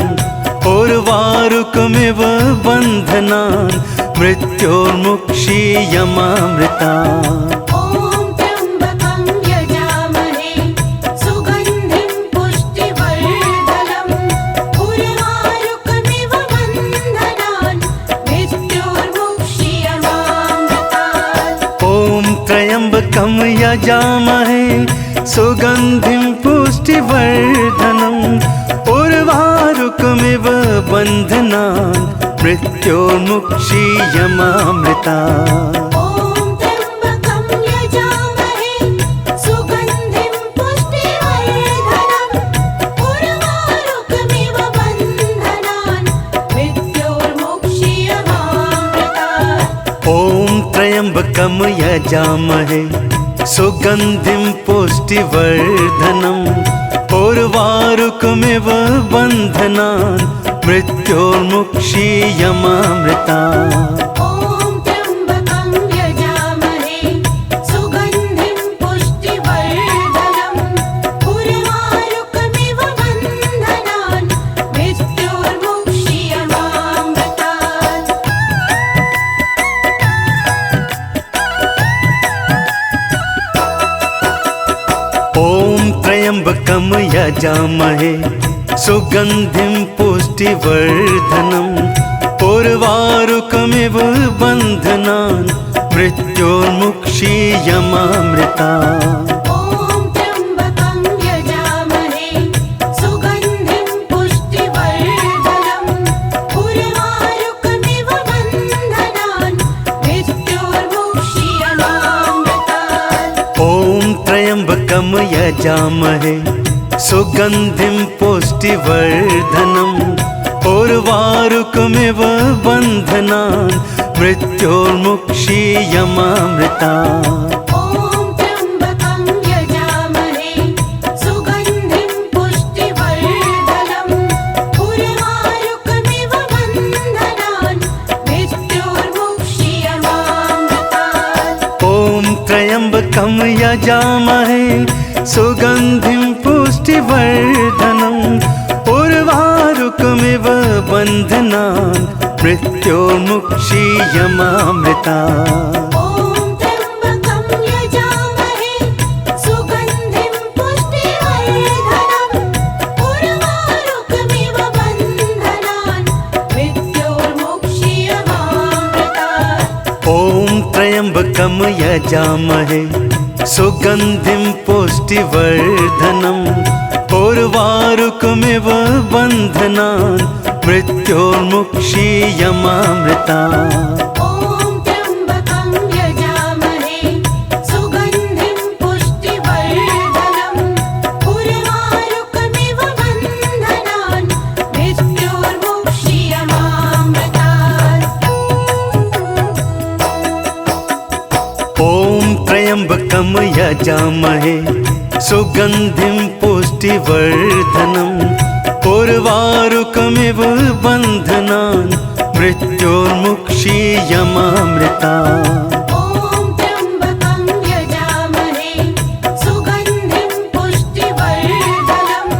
उर्वारुकमिव बन्धनान् मृत्योर्मुक्षीयमामृतात्। ॐ त्र्यम्बकं यजामहे सुगन्धिं पुष्टिवर्धनम् उर्वारुकमिव बन्धनान् मृत्योर्मुक्षीयमामृतात्। ॐ त्र्यम्बकं यजामहे सुगन्धिं पुष्टिवर्धनम् उर्वारुकमिव बन्धनान् मृत्योर्मुक्षीयमामृतात्। ॐ त्र्यम्बकं यजामहे सुगन्धिं पुष्टिवर्धनम् उर्वारुकमिव बन्धनान् मृत्योर्मुक्षीयमामृतात्। ॐ त्र्यम्बकं यजामहे सुगन्धिं पुष्टिवर्धनम् उर्वारुकमिव बन्धनान् मृत्योर्मुक्षीयमामृतात्। ॐ त्र्यम्बकं यजामहे सुगन्धिं पुष्टिवर्धनम् उर्वारुकमिव बन्धनान् मृत्योर्मुक्षीयमामृतात्। ॐ त्र्यम्बकं यजामहे सुगन्धिं पुष्टिवर्धनम् उर्वारुकमिव बन्धनान् मृत्योर्मुक्षीयमामृतात्। ॐ त्र्यम्बकं यजामहे सुगन्धिं पुष्टिवर्धनम् उर्वारुकमिव बन्धनान् मृत्योर्मुक्षीयमामृतात्। ॐ त्र्यम्बकं यजामहे सुगन्धिं पुष्टिवर्धनम् उर्वारुकमिव बन्धनान् मृत्योर्मुक्षीयमामृतात्। ॐ त्र्यम्बकं यजामहे सुगन्धिं पुष्टिवर्धनम् उर्वारुकमिव बन्धनान् मृत्योर्मुक्षीयमामृतात्। ॐ त्र्यम्बकं यजामहे सुगन्धिं पुष्टिवर्धनम् उर्वारुकमिव बन्धनान् मृत्योर्मुक्षीयमामृतात्। ॐ त्र्यम्बकं यजामहे सुगन्धिं पुष्टिवर्धनम् उर्वारुकमिव बन्धनान् मृत्योर्मुक्षीयमामृतात्। ॐ त्र्यम्बकं यजामहे सुगन्धिं पुष्टिवर्धनम् उर्वारुकमिव बन्धनान् मृत्योर्मुक्षीयमामृतात्। ॐ त्र्यम्बकं यजामहे सुगन्धिं पुष्टिवर्धनम् उर्वारुकमिव बन्धनान् मृत्योर्मुक्षीयमामृतात्। ॐ त्र्यम्बकं यजामहे सुगन्धिं पुष्टिवर्धनम् उर्वारुकमिव बन्धनान् मृत्योर्मुक्षीयमामृतात्। ॐ त्र्यम्बकं यजामहे सुगन्धिं पुष्टिवर्धनम्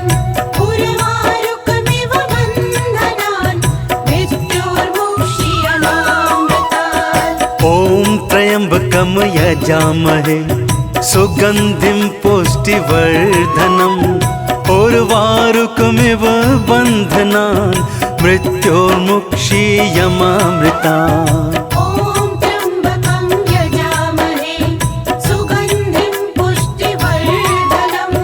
उर्वारुकमिव बन्धनान् मृत्योर्मुक्षीयमामृतात्। ॐ त्र्यम्बकं यजामहे सुगन्धिं पुष्टिवर्धनम् उर्वारुकमिव बन्धनान् मृत्योर्मुक्षीयमामृतात्। ॐ त्र्यम्बकं यजामहे सुगन्धिं पुष्टिवर्धनम्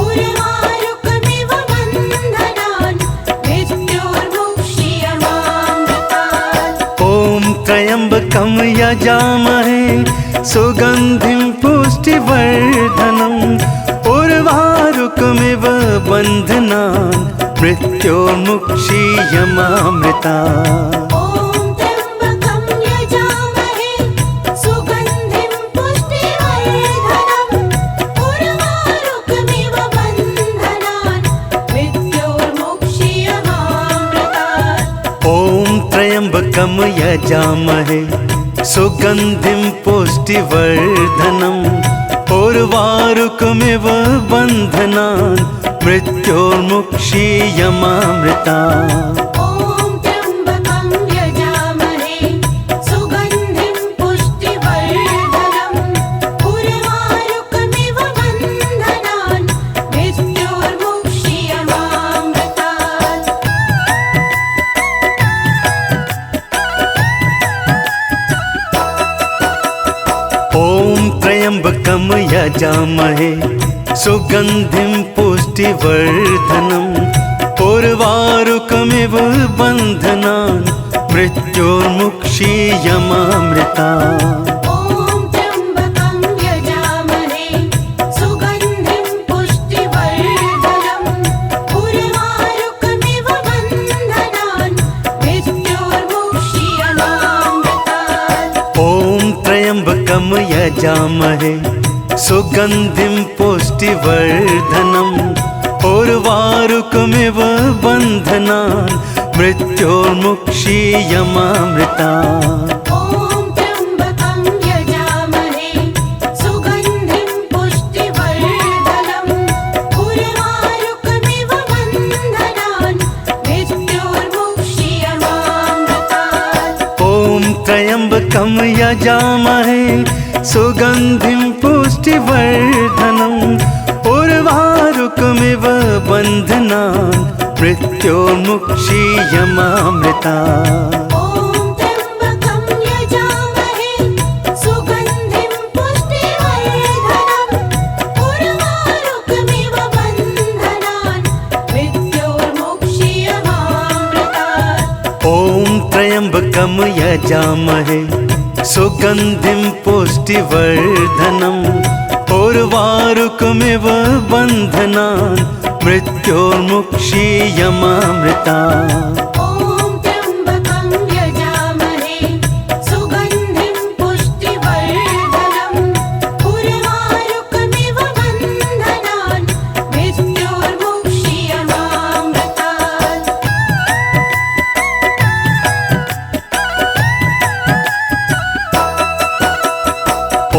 उर्वारुकमिव बन्धनान् मृत्योर्मुक्षीयमामृतात्। ॐ त्र्यम्बकं यजामहे सुगन्धिं पुष्टिवर्धनम् उर्वारुकमिव बन्धनान् मृत्योर्मुक्षीयमामृतात्। ॐ त्र्यम्बकं यजामहे सुगन्धिं पुष्टिवर्धनम् उर्वारुकमिव बन्धनान् मृत्योर्मुक्षीयमामृतात्। ॐ त्र्यम्बकं यजामहे सुगन्धिं पुष्टिवर्धनम् उर्वारुकमिव बन्धनान् मृत्योर्मुक्षीयमामृता ॐ त्र्यम्बकं यजामहे सुगन्धिं पुष्टिवर्धनम् उर्वारुकमिव बन्धनान् मृत्योर्मुक्षीयमामृतात् ॐ त्र्यम्बकं यजामहे सुगन्धिं पुष्टिवर्धनम् उर्वारुकमिव बन्धनान् मृत्योर्मुक्षीयमामृता ॐ त्र्यम्बकं यजामहे सुगन्धिं पुष्टिवर्धनम् उर्वारुकमिव बन्धनान् मृत्योर्मुक्षीयमामृतात् ॐ त्र्यम्बकं यजामहे सुगन्धिं पुष्टिवर्धनम् उर्वारुकमिव बन्धनान् मृत्योर्मुक्षीयमामृता ॐ त्र्यम्बकं यजामहे सुगन्धिं पुष्टिवर्धनम् उर्वारुकमिव बन्धनान् मृत्योर्मुक्षीयमामृतात् ॐ त्र्यम्बकं यजामहे सुगन्धिं पुष्टिवर्धनम् उर्वारुकमिव बन्धनान् मृत्योर्मुक्षीयमामृता ॐ त्र्यम्बकं यजामहे सुगन्धिं पुष्टिवर्धनम् उर्वारुकमिव बन्धनान् मृत्योर्मुक्षीयमामृतात् ॐ त्र्यम्बकं यजामहे सुगन्धिं पुष्टिवर्धनम् उर्वारुकमिव बन्धनान् मृत्योर्मुक्षीयमामृता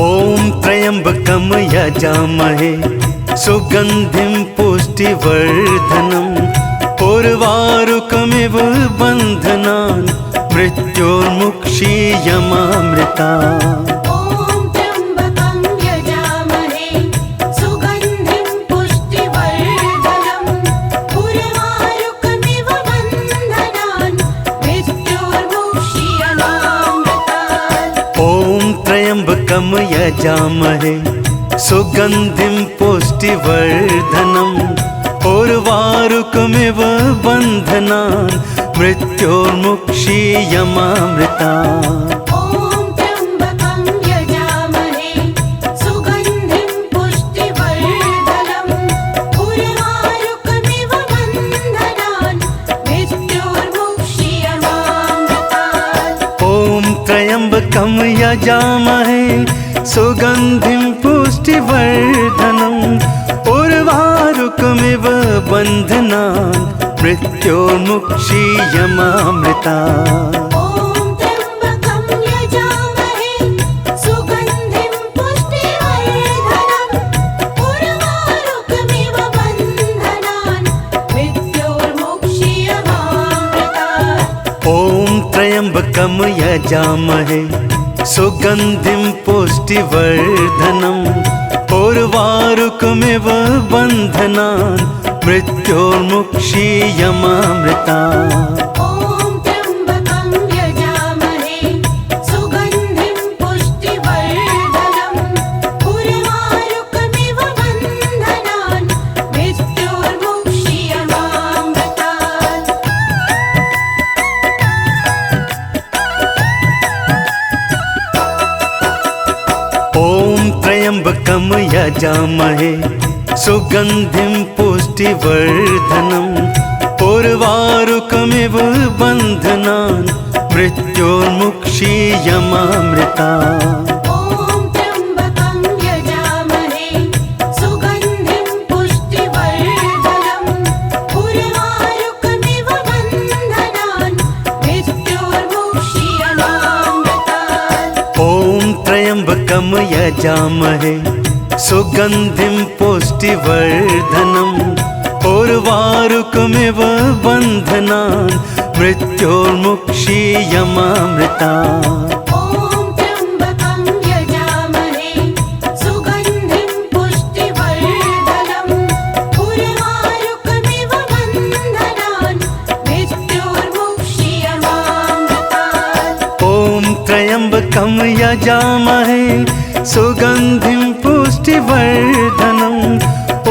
ॐ त्र्यम्बकं यजामहे सुगन्धिं पुष्टिवर्धनम् उर्वारुकमिव बन्धनान् मृत्योर्मुक्षीयमामृतात् ॐ त्र्यम्बकं यजामहे सुगन्धिं पुष्टिवर्धनम् उर्वारुकमिव बन्धनान् मृत्योर्मुक्षीयमामृता ॐ त्र्यम्बकं यजामहे सुगन्धिं पुष्टिवर्धनम् उर्वारुकमिव बन्धनान् मृत्योर्मुक्षीयमामृतात् ॐ त्र्यम्बकं यजामहे सुगन्धिं पुष्टिवर्धनम् उर्वारुकमिव बन्धनान् मृत्योर्मुक्षीयमामृता ॐ त्र्यम्बकं यजामहे सुगन्धिं पुष्टिवर्धनम् उर्वारुकमिव बन्धनान् मृत्योर्मुक्षीयमामृतात् ॐ त्र्यम्बकं यजामहे सुगन्धिं पुष्टिवर्धनम् उर्वारुकमिव बन्धनान् मृत्योर्मुक्षीयमामृता ॐ त्र्यम्बकं यजामहे सुगन्धिं पुष्टिवर्धनम् उर्वारुकमिव बन्धनान् मृत्योर्मुक्षीयमामृतात् ॐ त्र्यम्बकं यजामहे सुगन्धिं पुष्टिवर्धनम् उर्वारुकमिव बन्धनान् मृत्योर्मुक्षीयमामृता ॐ त्र्यम्बकं यजामहे सुगन्धिं पुष्टिवर्धनम् उर्वारुकमिव बन्धनान् मृत्योर्मुक्षीयमामृतात् ॐ त्र्यम्बकं यजामहे सुगन्धिं पुष्टिवर्धनम् उर्वारुकमिव बन्धनान् मृत्योर्मुक्षीयमामृता ॐ त्र्यम्बकं यजामहे सुगन्धिं पुष्टिवर्धनम् उर्वारुकमिव बन्धनान् मृत्योर्मुक्षीयमामृतात् ॐ त्र्यम्बकं यजामहे सुगन्धिं पुष्टिवर्धनम् उर्वारुकमिव बन्धनान् मृत्योर्मुक्षीयमामृतात्। ॐ त्र्यम्बकं यजामहे सुगन्धिं पुष्टिवर्धनम् उर्वारुकमिव बन्धनान् मृत्योर्मुक्षीयमामृतात्। ॐ त्र्यम्बकं यजामहे सुगन्धिं पुष्टिवर्धनम्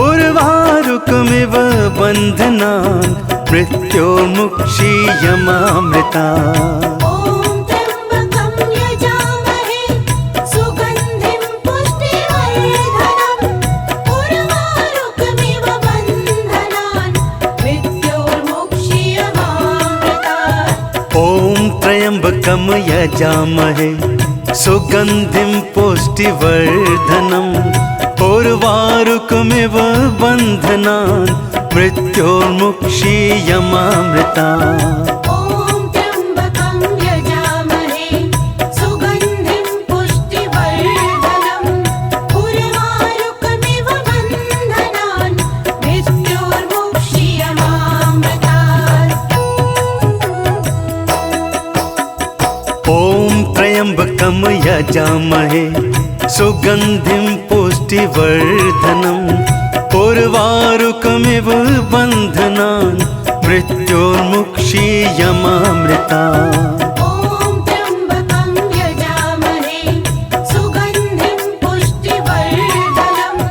उर्वारुकमिव बन्धनान् मृत्योर्मुक्षीयमामृतात्। ॐ त्र्यम्बकं यजामहे सुगन्धिं पुष्टिवर्धनम् उर्वारुकमिव बन्धनान् मृत्योर्मुक्षीयमामृतात्। ॐ त्र्यम्बकं यजामहे सुगन्धिं पुष्टिवर्धनम् उर्वारुकमिव बन्धनान् मृत्योर्मुक्षीयमामृतात्। ॐ त्र्यम्बकं यजामहे सुगन्धिं पुष्टिवर्धनम् उर्वारुकमिव बन्धनान् मृत्योर्मुक्षीयमामृतात्। ॐ त्र्यम्बकं यजामहे सुगन्धिं पुष्टिवर्धनम् उर्वारुकमिव बन्धनान् मृत्योर्मुक्षीयमामृतात्। ॐ त्र्यम्बकं यजामहे सुगन्धिं पुष्टिवर्धनम्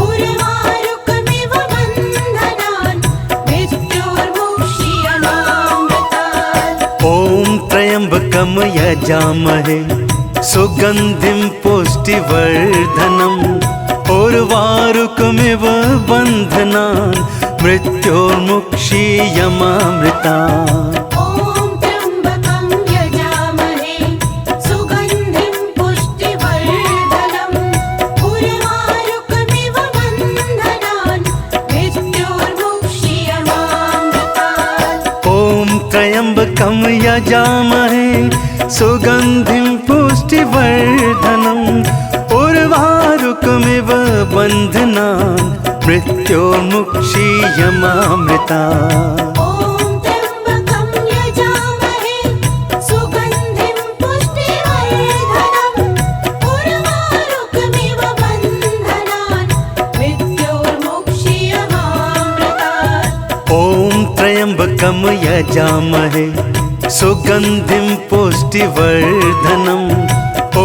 उर्वारुकमिव बन्धनान् मृत्योर्मुक्षीयमामृतात्। ॐ त्र्यम्बकं यजामहे सुगन्धिं पुष्टिवर्धनम् उर्वारुकमिव बन्धनान् मृत्योर्मुक्षीयमामृतात्। ॐ त्र्यम्बकं यजामहे सुगन्धिं पुष्टिवर्धनम् उर्वारुकमिव बन्धनान् मृत्योर्मुक्षीयमामृतात्। ॐ त्र्यम्बकं यजामहे सुगन्धिं पुष्टिवर्धनम् उर्वारुकमिव बन्धनान् मृत्योर्मुक्षीयमामृतात्। ॐ त्र्यम्बकं यजामहे सुगन्धिं पुष्टिवर्धनम् उर्वारुकमिव बन्धनान् मृत्योर्मुक्षीयमामृतात्। ॐ त्र्यम्बकं यजामहे सुगन्धिं पुष्टिवर्धनम्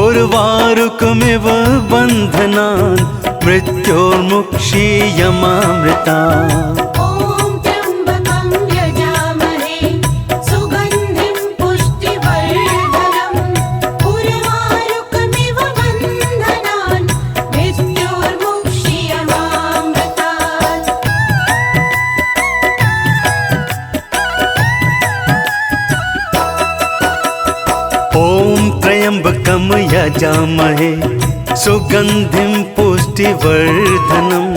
उर्वारुकमिव बन्धनान् मृत्योर्मुक्षीयमामृतात्। ॐ त्र्यम्बकं यजामहे सुगन्धिं पुष्टिवर्धनम् उर्वारुकमिव बन्धनान् मृत्योर्मुक्षीयमामृतात्। ॐ त्र्यम्बकं यजामहे सुगन्धिं पुष्टिवर्धनम्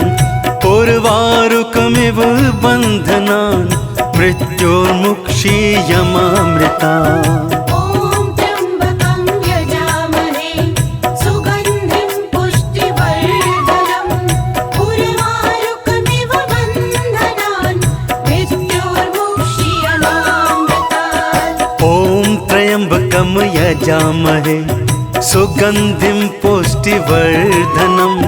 उर्वारुकमिव बन्धनान् मृत्योर्मुक्षीयमामृतात्। ॐ त्र्यम्बकं यजामहे सुगन्धिं पुष्टिवर्धनम् उर्वारुकमिव बन्धनान् मृत्योर्मुक्षीयमामृतात्। ॐ त्र्यम्बकं यजामहे सुगन्धिं पुष्टिवर्धनम्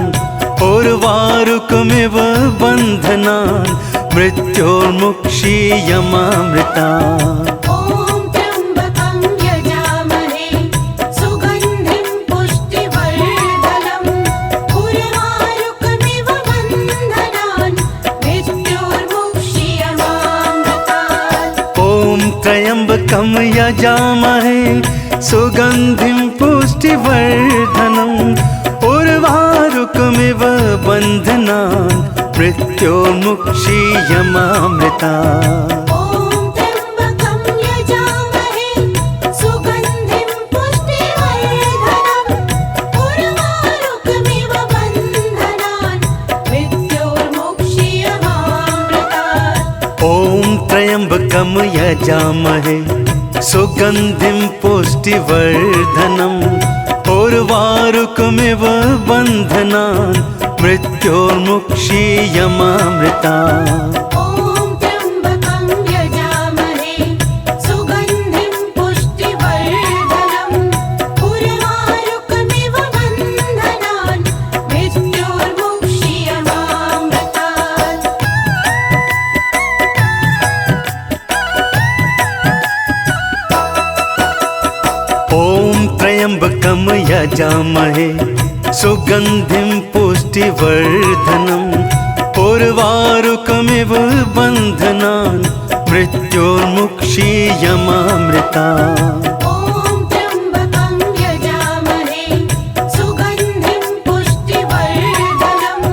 उर्वारुकमिव बन्धनान् मृत्योर्मुक्षीयमामृतात्। ॐ त्र्यम्बकं यजामहे सुगन्धिं पुष्टिवर्धनम् उर्वारुकमिव बन्धनान् मृत्योर्मुक्षीयमामृतात्। ॐ त्र्यम्बकं यजामहे सुगन्धिं पुष्टिवर्धनम् उर्वारुकमिव बन्धनान् मृत्योर्मुक्षीयमामृतात्। ॐ त्र्यम्बकं यजामहे सुगन्धिं पुष्टिवर्धनम् उर्वारुकमिव बन्धनान् मृत्योर्मुक्षीयमामृतात्। ॐ त्र्यम्बकं यजामहे सुगन्धिं पुष्टिवर्धनम् उर्वारुकमिव बन्धनान् मृत्योर्मुक्षीयमामृता। ॐ त्र्यम्बकं यजामहे सुगन्धिं पुष्टिवर्धनम् उर्वारुकमिव बन्धनान् मृत्योर्मुक्षीयमामृतात्। ॐ त्र्यम्बकं यजामहे सुगन्धिं पुष्टिवर्धनम् उर्वारुकमिव बन्धनान् मृत्योर्मुक्षीयमामृता। ॐ त्र्यम्बकं यजामहे सुगन्धिं पुष्टिवर्धनम्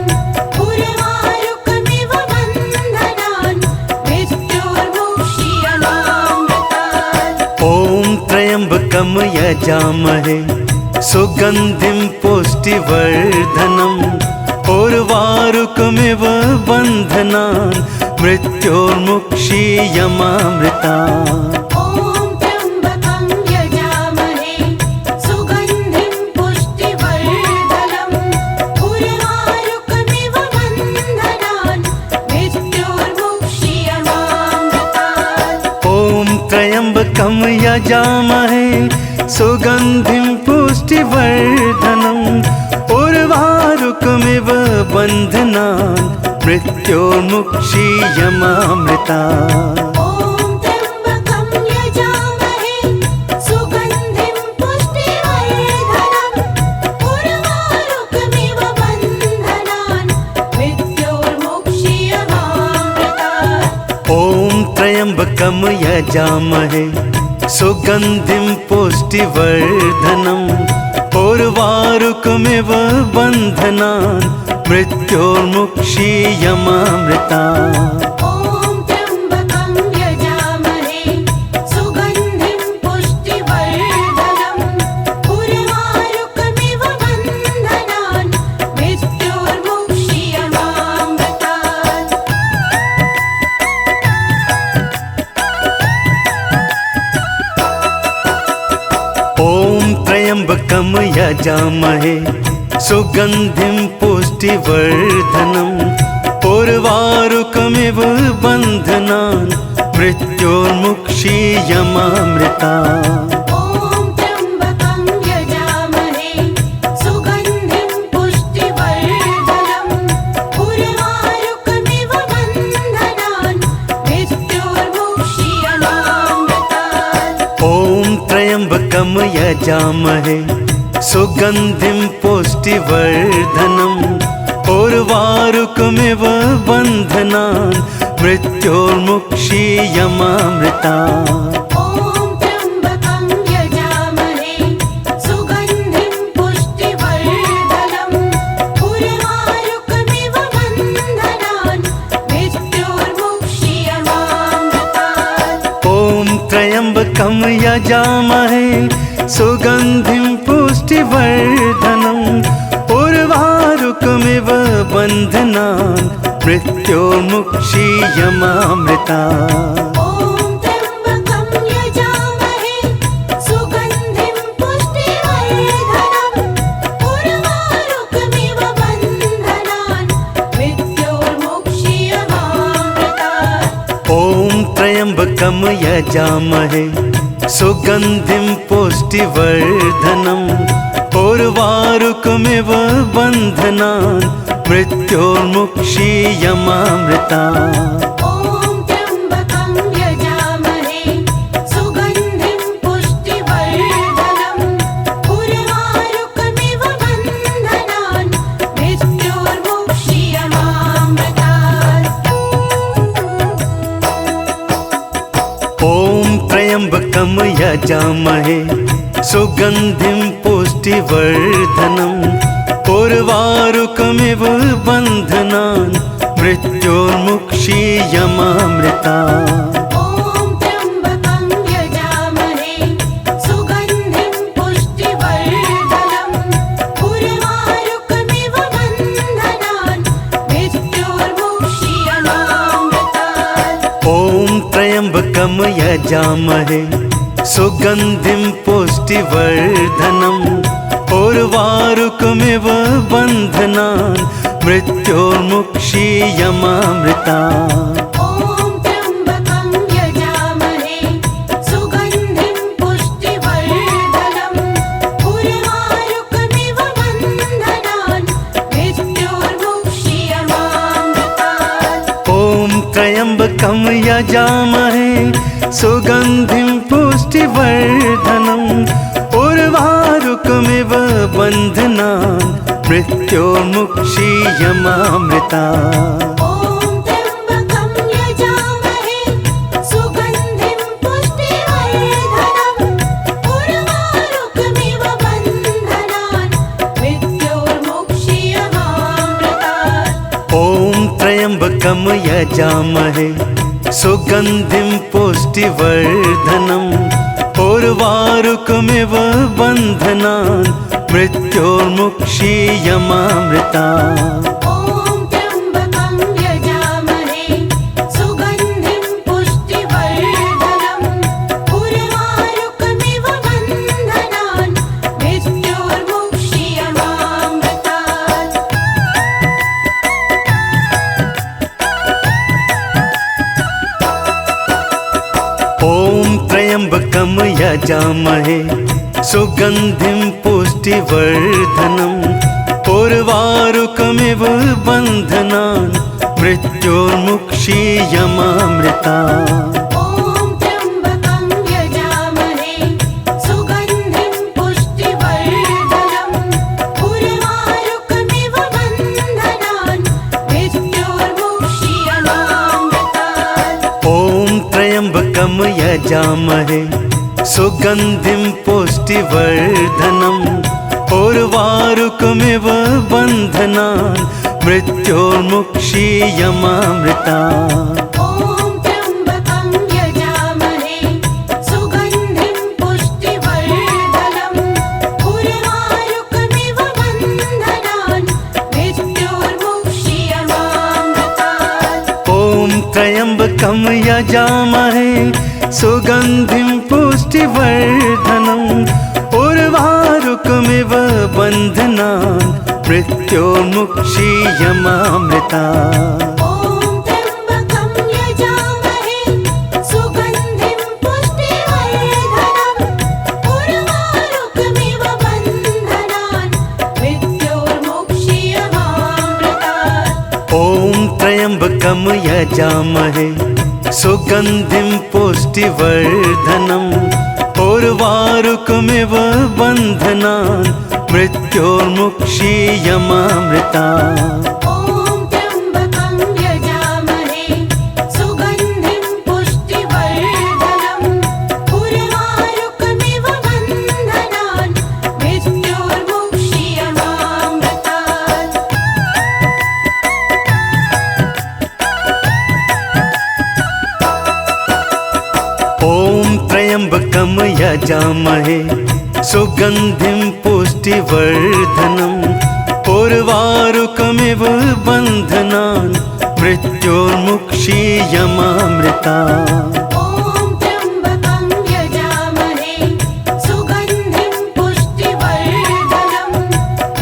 उर्वारुकमिव बन्धनान् मृत्योर्मुक्षीयमामृतात्। ॐ त्र्यम्बकं यजामहे सुगन्धिं पुष्टिवर्धनम् उर्वारुकमिव बन्धनान् मृत्योर्मुक्षीयमामृता। ॐ त्र्यम्बकं यजामहे सुगन्धिं पुष्टिवर्धनम् उर्वारुकमिव बन्धनान् मृत्योर्मुक्षीयमामृतात्। ॐ त्र्यम्बकं यजामहे सुगन्धिं पुष्टिवर्धनम् उर्वारुकमिव बन्धनान् मृत्योर्मुक्षीयमामृता। ॐ त्र्यम्बकं यजामहे सुगन्धिं पुष्टिवर्धनम् उर्वारुकमिव बन्धनान् मृत्योर्मुक्षीयमामृतात्। ॐ त्र्यम्बकं यजामहे सुगन्धिं पुष्टिवर्धनम् उर्वारुकमिव बन्धनान् मृत्योर्मुक्षीयमामृता। ॐ त्र्यम्बकं यजामहे सुगन्धिं पुष्टिवर्धनम् उर्वारुकमिव बन्धनान् मृत्योर्मुक्षीयमामृतात्। ॐ त्र्यम्बकं यजामहे सुगन्धिं पुष्टिवर्धनम् उर्वारुकमिव बन्धनान् मृत्योर्मुक्षीयमामृता। ॐ त्र्यम्बकं यजामहे सुगन्धिं पुष्टिवर्धनम् उर्वारुकमिव बन्धनान् मृत्योर्मुक्षीयमामृतात्। ॐ त्र्यम्बकं यजामहे सुगन्धिं पुष्टिवर्धनम् उर्वारुकमिव बन्धनान् मृत्योर्मुक्षीयमामृता। ॐ त्र्यम्बकं यजामहे सुगन्धिं पुष्टिवर्धनम् उर्वारुकमिव बन्धनान् मृत्योर्मुक्षीयमामृतात्। ॐ त्र्यम्बकं यजामहे सुगन्धिं पुष्टिवर्धनम् उर्वारुकमिव बन्धनान् मृत्योर्मुक्षीयमामृता। ॐ त्र्यम्बकं यजामहे सुगन्धिं पुष्टिवर्धनम् उर्वारुकमिव बन्धनान् मृत्योर्मुक्षीयमामृतात्। ॐ त्र्यम्बकं यजामहे सुगन्धिं पुष्टिवर्धनम् उर्वारुकमिव बन्धनान् मृत्योर्मुक्षीयमामृता। ॐ त्र्यम्बकं यजामहे सुगन्धिं पुष्टिवर्धनम् उर्वारुकमिव बन्धनान् मृत्योर्मुक्षीयमामृतात्। ॐ त्र्यम्बकं यजामहे सुगन्धिं पुष्टिवर्धनम् उर्वारुकमिव बन्धनान् मृत्योर्मुक्षीयमामृता। ॐ त्र्यम्बकं यजामहे सुगन्धिं पुष्टिवर्धनम् उर्वारुकमिव बन्धनान् मृत्योर्मुक्षीयमामृतात्। ॐ त्र्यम्बकं यजामहे सुगन्धिं पुष्टिवर्धनम् उर्वारुकमिव बन्धनान् मृत्योर्मुक्षीयमामृता। ॐ त्र्यम्बकं यजामहे सुगन्धिं पुष्टिवर्धनम् उर्वारुकमिव बन्धनान् मृत्योर्मुक्षीयमामृतात्। ॐ त्र्यम्बकं यजामहे सुगन्धिं पुष्टिवर्धनम् उर्वारुकमिव बन्धनान् मृत्योर्मुक्षीयमामृता। ॐ त्र्यम्बकं यजामहे सुगन्धिं पुष्टिवर्धनम् उर्वारुकमिव बन्धनान् मृत्योर्मुक्षीयमामृतात्। ॐ त्र्यम्बकं यजामहे सुगन्धिं पुष्टिवर्धनम् उर्वारुकमिव बन्धनान् मृत्योर्मुक्षीयमामृता। ॐ त्र्यम्बकं यजामहे सुगन्धिं पुष्टिवर्धनम् उर्वारुकमिव बन्धनान् मृत्योर्मुक्षीयमामृतात्। ॐ त्र्यम्बकं यजामहे सुगन्धिं पुष्टिवर्धनम् उर्वारुकमिव बन्धनान् मृत्योर्मुक्षीयमामृता। ॐ त्र्यम्बकं यजामहे सुगन्धिं पुष्टिवर्धनम् उर्वारुकमिव बन्धनान् मृत्योर्मुक्षीयमामृतात्। ॐ त्र्यम्बकं यजामहे सुगन्धिं पुष्टिवर्धनम् उर्वारुकमिव बन्धनान् मृत्योर्मुक्षीयमामृता। ॐ त्र्यम्बकं यजामहे सुगन्धिं पुष्टिवर्धनम् उर्वारुकमिव बन्धनान् मृत्योर्मुक्षीयमामृतात्। ॐ त्र्यम्बकं यजामहे सुगन्धिं पुष्टिवर्धनम् उर्वारुकमिव बन्धनान् मृत्योर्मुक्षीयमामृता। ॐ त्र्यम्बकं यजामहे सुगन्धिं पुष्टिवर्धनम् उर्वारुकमिव बन्धनान् मृत्योर्मुक्षीयमामृतात्। ॐ त्र्यम्बकं यजामहे सुगन्धिं पुष्टिवर्धनम् उर्वारुकमिव बन्धनान् मृत्योर्मुक्षीयमामृता। ॐ त्र्यम्बकं यजामहे सुगन्धिं पुष्टिवर्धनम् उर्वारुकमिव बन्धनान् मृत्योर्मुक्षीयमामृतात्। ॐ त्र्यम्बकं यजामहे सुगन्धिं पुष्टिवर्धनम् उर्वारुकमिव बन्धनान् मृत्योर्मुक्षीयमामृता। ॐ त्र्यम्बकं यजामहे सुगन्धिं पुष्टिवर्धनम्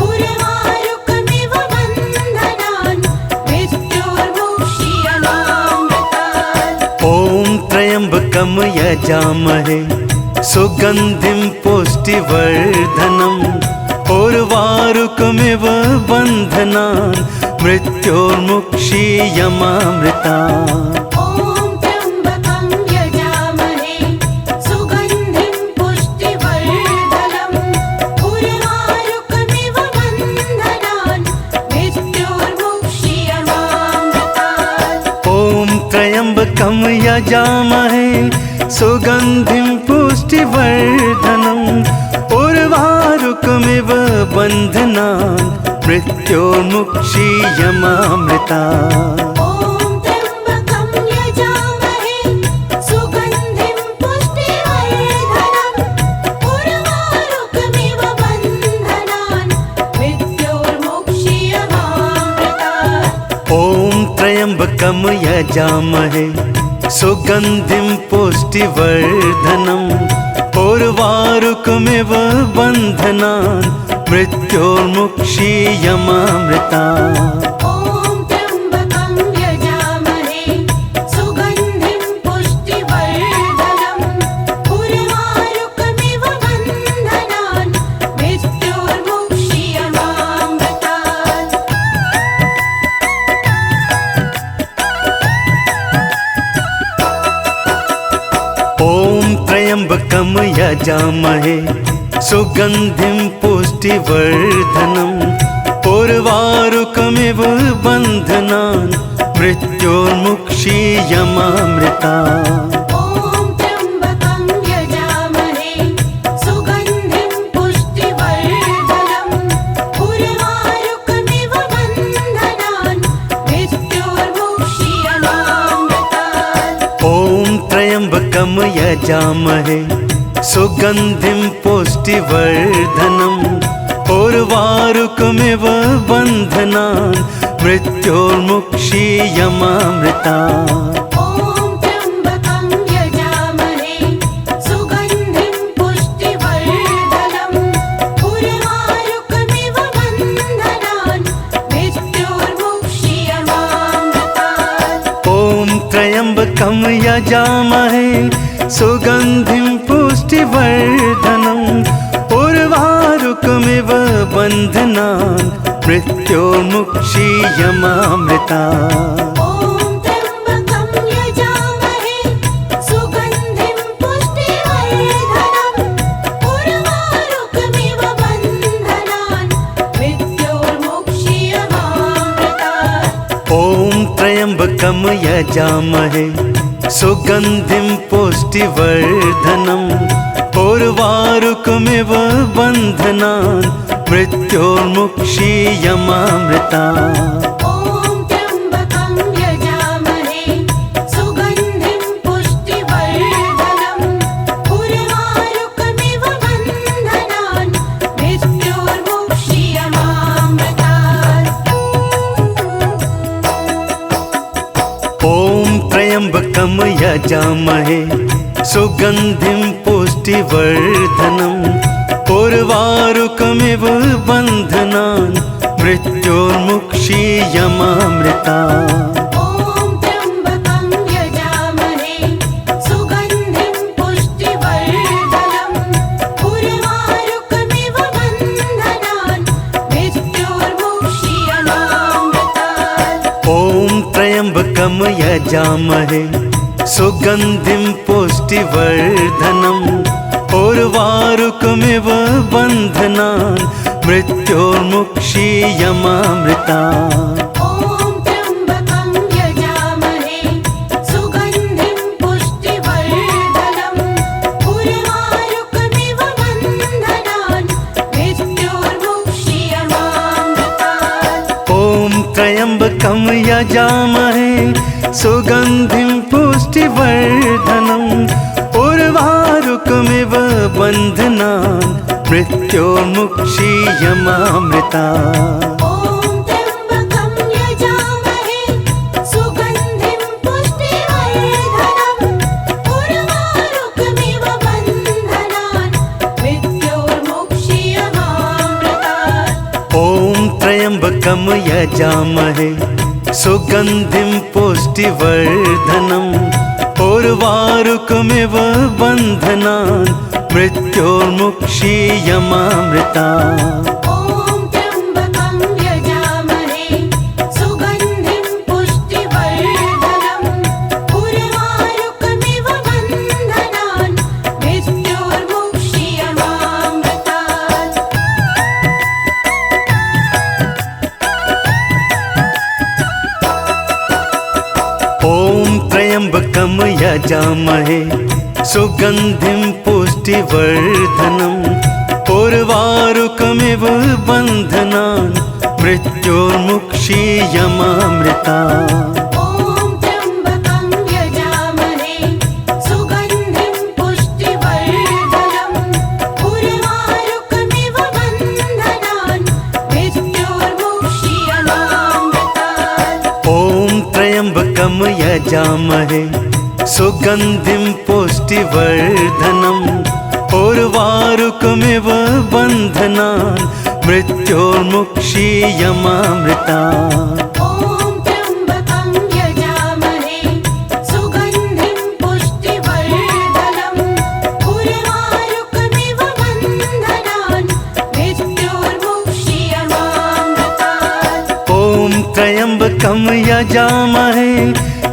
उर्वारुकमिव बन्धनान् मृत्योर्मुक्षीयमामृतात्। ॐ त्र्यम्बकं यजामहे सुगन्धिं पुष्टिवर्धनम् उर्वारुकमिव बन्धनान् मृत्योर्मुक्षीयमामृता। ॐ त्र्यम्बकं यजामहे सुगन्धिं पुष्टिवर्धनम् उर्वारुकमिव बन्धनान् मृत्योर्मुक्षीयमामृतात्। ॐ त्र्यम्बकं यजामहे सुगन्धिं पुष्टिवर्धनम् उर्वारुकमिव बन्धनान् मृत्योर्मुक्षीयमामृता। ॐ त्र्यम्बकं यजामहे सुगन्धिं पुष्टिवर्धनम् उर्वारुकमिव बन्धनान् मृत्योर्मुक्षीयमामृतात्। ॐ त्र्यम्बकं यजामहे सुगन्धिं पुष्टिवर्धनम् उर्वारुकमिव बन्धनान् मृत्योर्मुक्षीयमामृता। ॐ त्र्यम्बकं यजामहे सुगन्धिं पुष्टिवर्धनम् उर्वारुकमिव बन्धनान् मृत्योर्मुक्षीयमामृतात्। ॐ त्र्यम्बकं यजामहे सुगन्धिं पुष्टिवर्धनम् उर्वारुकमिव बन्धनान् मृत्योर्मुक्षीयमामृता। ॐ त्र्यम्बकं यजामहे सुगन्धिं पुष्टिवर्धनम् उर्वारुकमिव बन्धनान् मृत्योर्मुक्षीयमामृतात्। ॐ त्र्यम्बकं यजामहे सुगन्धिं पुष्टिवर्धनम् उर्वारुकमिव बन्धनान् मृत्योर्मुक्षीयमामृता। ॐ त्र्यम्बकं यजामहे सुगन्धिं पुष्टिवर्धनम् उर्वारुकमिव बन्धनान् मृत्योर्मुक्षीयमामृतात्। ॐ त्र्यम्बकं यजामहे सुगन्धिं पुष्टिवर्धनम् उर्वारुकमिव बन्धनान् मृत्योर्मुक्षीयमामृता। ॐ त्र्यम्बकं यजामहे सुगन्धिं पुष्टिवर्धनम् उर्वारुकमिव बन्धनान् मृत्योर्मुक्षीयमामृतात्। ॐ त्र्यम्बकं यजामहे सुगन्धिं पुष्टिवर्धनम् उर्वारुकमिव बन्धनान् मृत्योर्मुक्षीयमामृता। ॐ त्र्यम्बकं यजामहे सुगन्धिं पुष्टिवर्धनम् उर्वारुकमिव बन्धनान् मृत्योर्मुक्षीयमामृतात्। ॐ त्र्यम्बकं यजामहे सुगन्धिं पुष्टिवर्धनम् उर्वारुकमिव बन्धनान् मृत्योर्मुक्षीयमामृता। ॐ त्र्यम्बकं यजामहे सुगन्धिं पुष्टिवर्धनम् उर्वारुकमिव बन्धनान् मृत्योर्मुक्षीयमामृतात्। ॐ त्र्यम्बकं यजामहे सुगन्धिं पुष्टिवर्धनम् उर्वारुकमिव बन्धनान् मृत्योर्मुक्षीयमामृता। ॐ त्र्यम्बकं यजामहे सुगन्धिं पुष्टिवर्धनम् उर्वारुकमिव बन्धनान् मृत्योर्मुक्षीयमामृतात्। ॐ त्र्यम्बकं यजामहे सुगन्धिं पुष्टिवर्धनम् उर्वारुकमिव बन्धनान् मृत्योर्मुक्षीयमामृता। ॐ त्र्यम्बकं यजामहे सुगन्धिं पुष्टिवर्धनम् उर्वारुकमिव बन्धनान् मृत्योर्मुक्षीयमामृतात्। ॐ त्र्यम्बकं यजामहे सुगन्धिं पुष्टिवर्धनम् उर्वारुकमिव बन्धनान् मृत्योर्मुक्षीयमामृता। ॐ त्र्यम्बकं यजामहे सुगन्धिं पुष्टिवर्धनम् उर्वारुकमिव बन्धनान् मृत्योर्मुक्षीयमामृतात्। ॐ त्र्यम्बकं यजामहे सुगन्धिं पुष्टिवर्धनम् उर्वारुकमिव बन्धनान् मृत्योर्मुक्षीयमामृता। ॐ त्र्यम्बकं यजामहे सुगन्धिं पुष्टिवर्धनम् उर्वारुकमिव बन्धनान् मृत्योर्मुक्षीयमामृतात्। ॐ त्र्यम्बकं यजामहे सुगन्धिं पुष्टिवर्धनम् उर्वारुकमिव बन्धनान् मृत्योर्मुक्षीयमामृता। ॐ त्र्यम्बकं यजामहे सुगन्धिं पुष्टिवर्धनम् उर्वारुकमिव बन्धनान् मृत्योर्मुक्षीयमामृतात्। ॐ त्र्यम्बकं यजामहे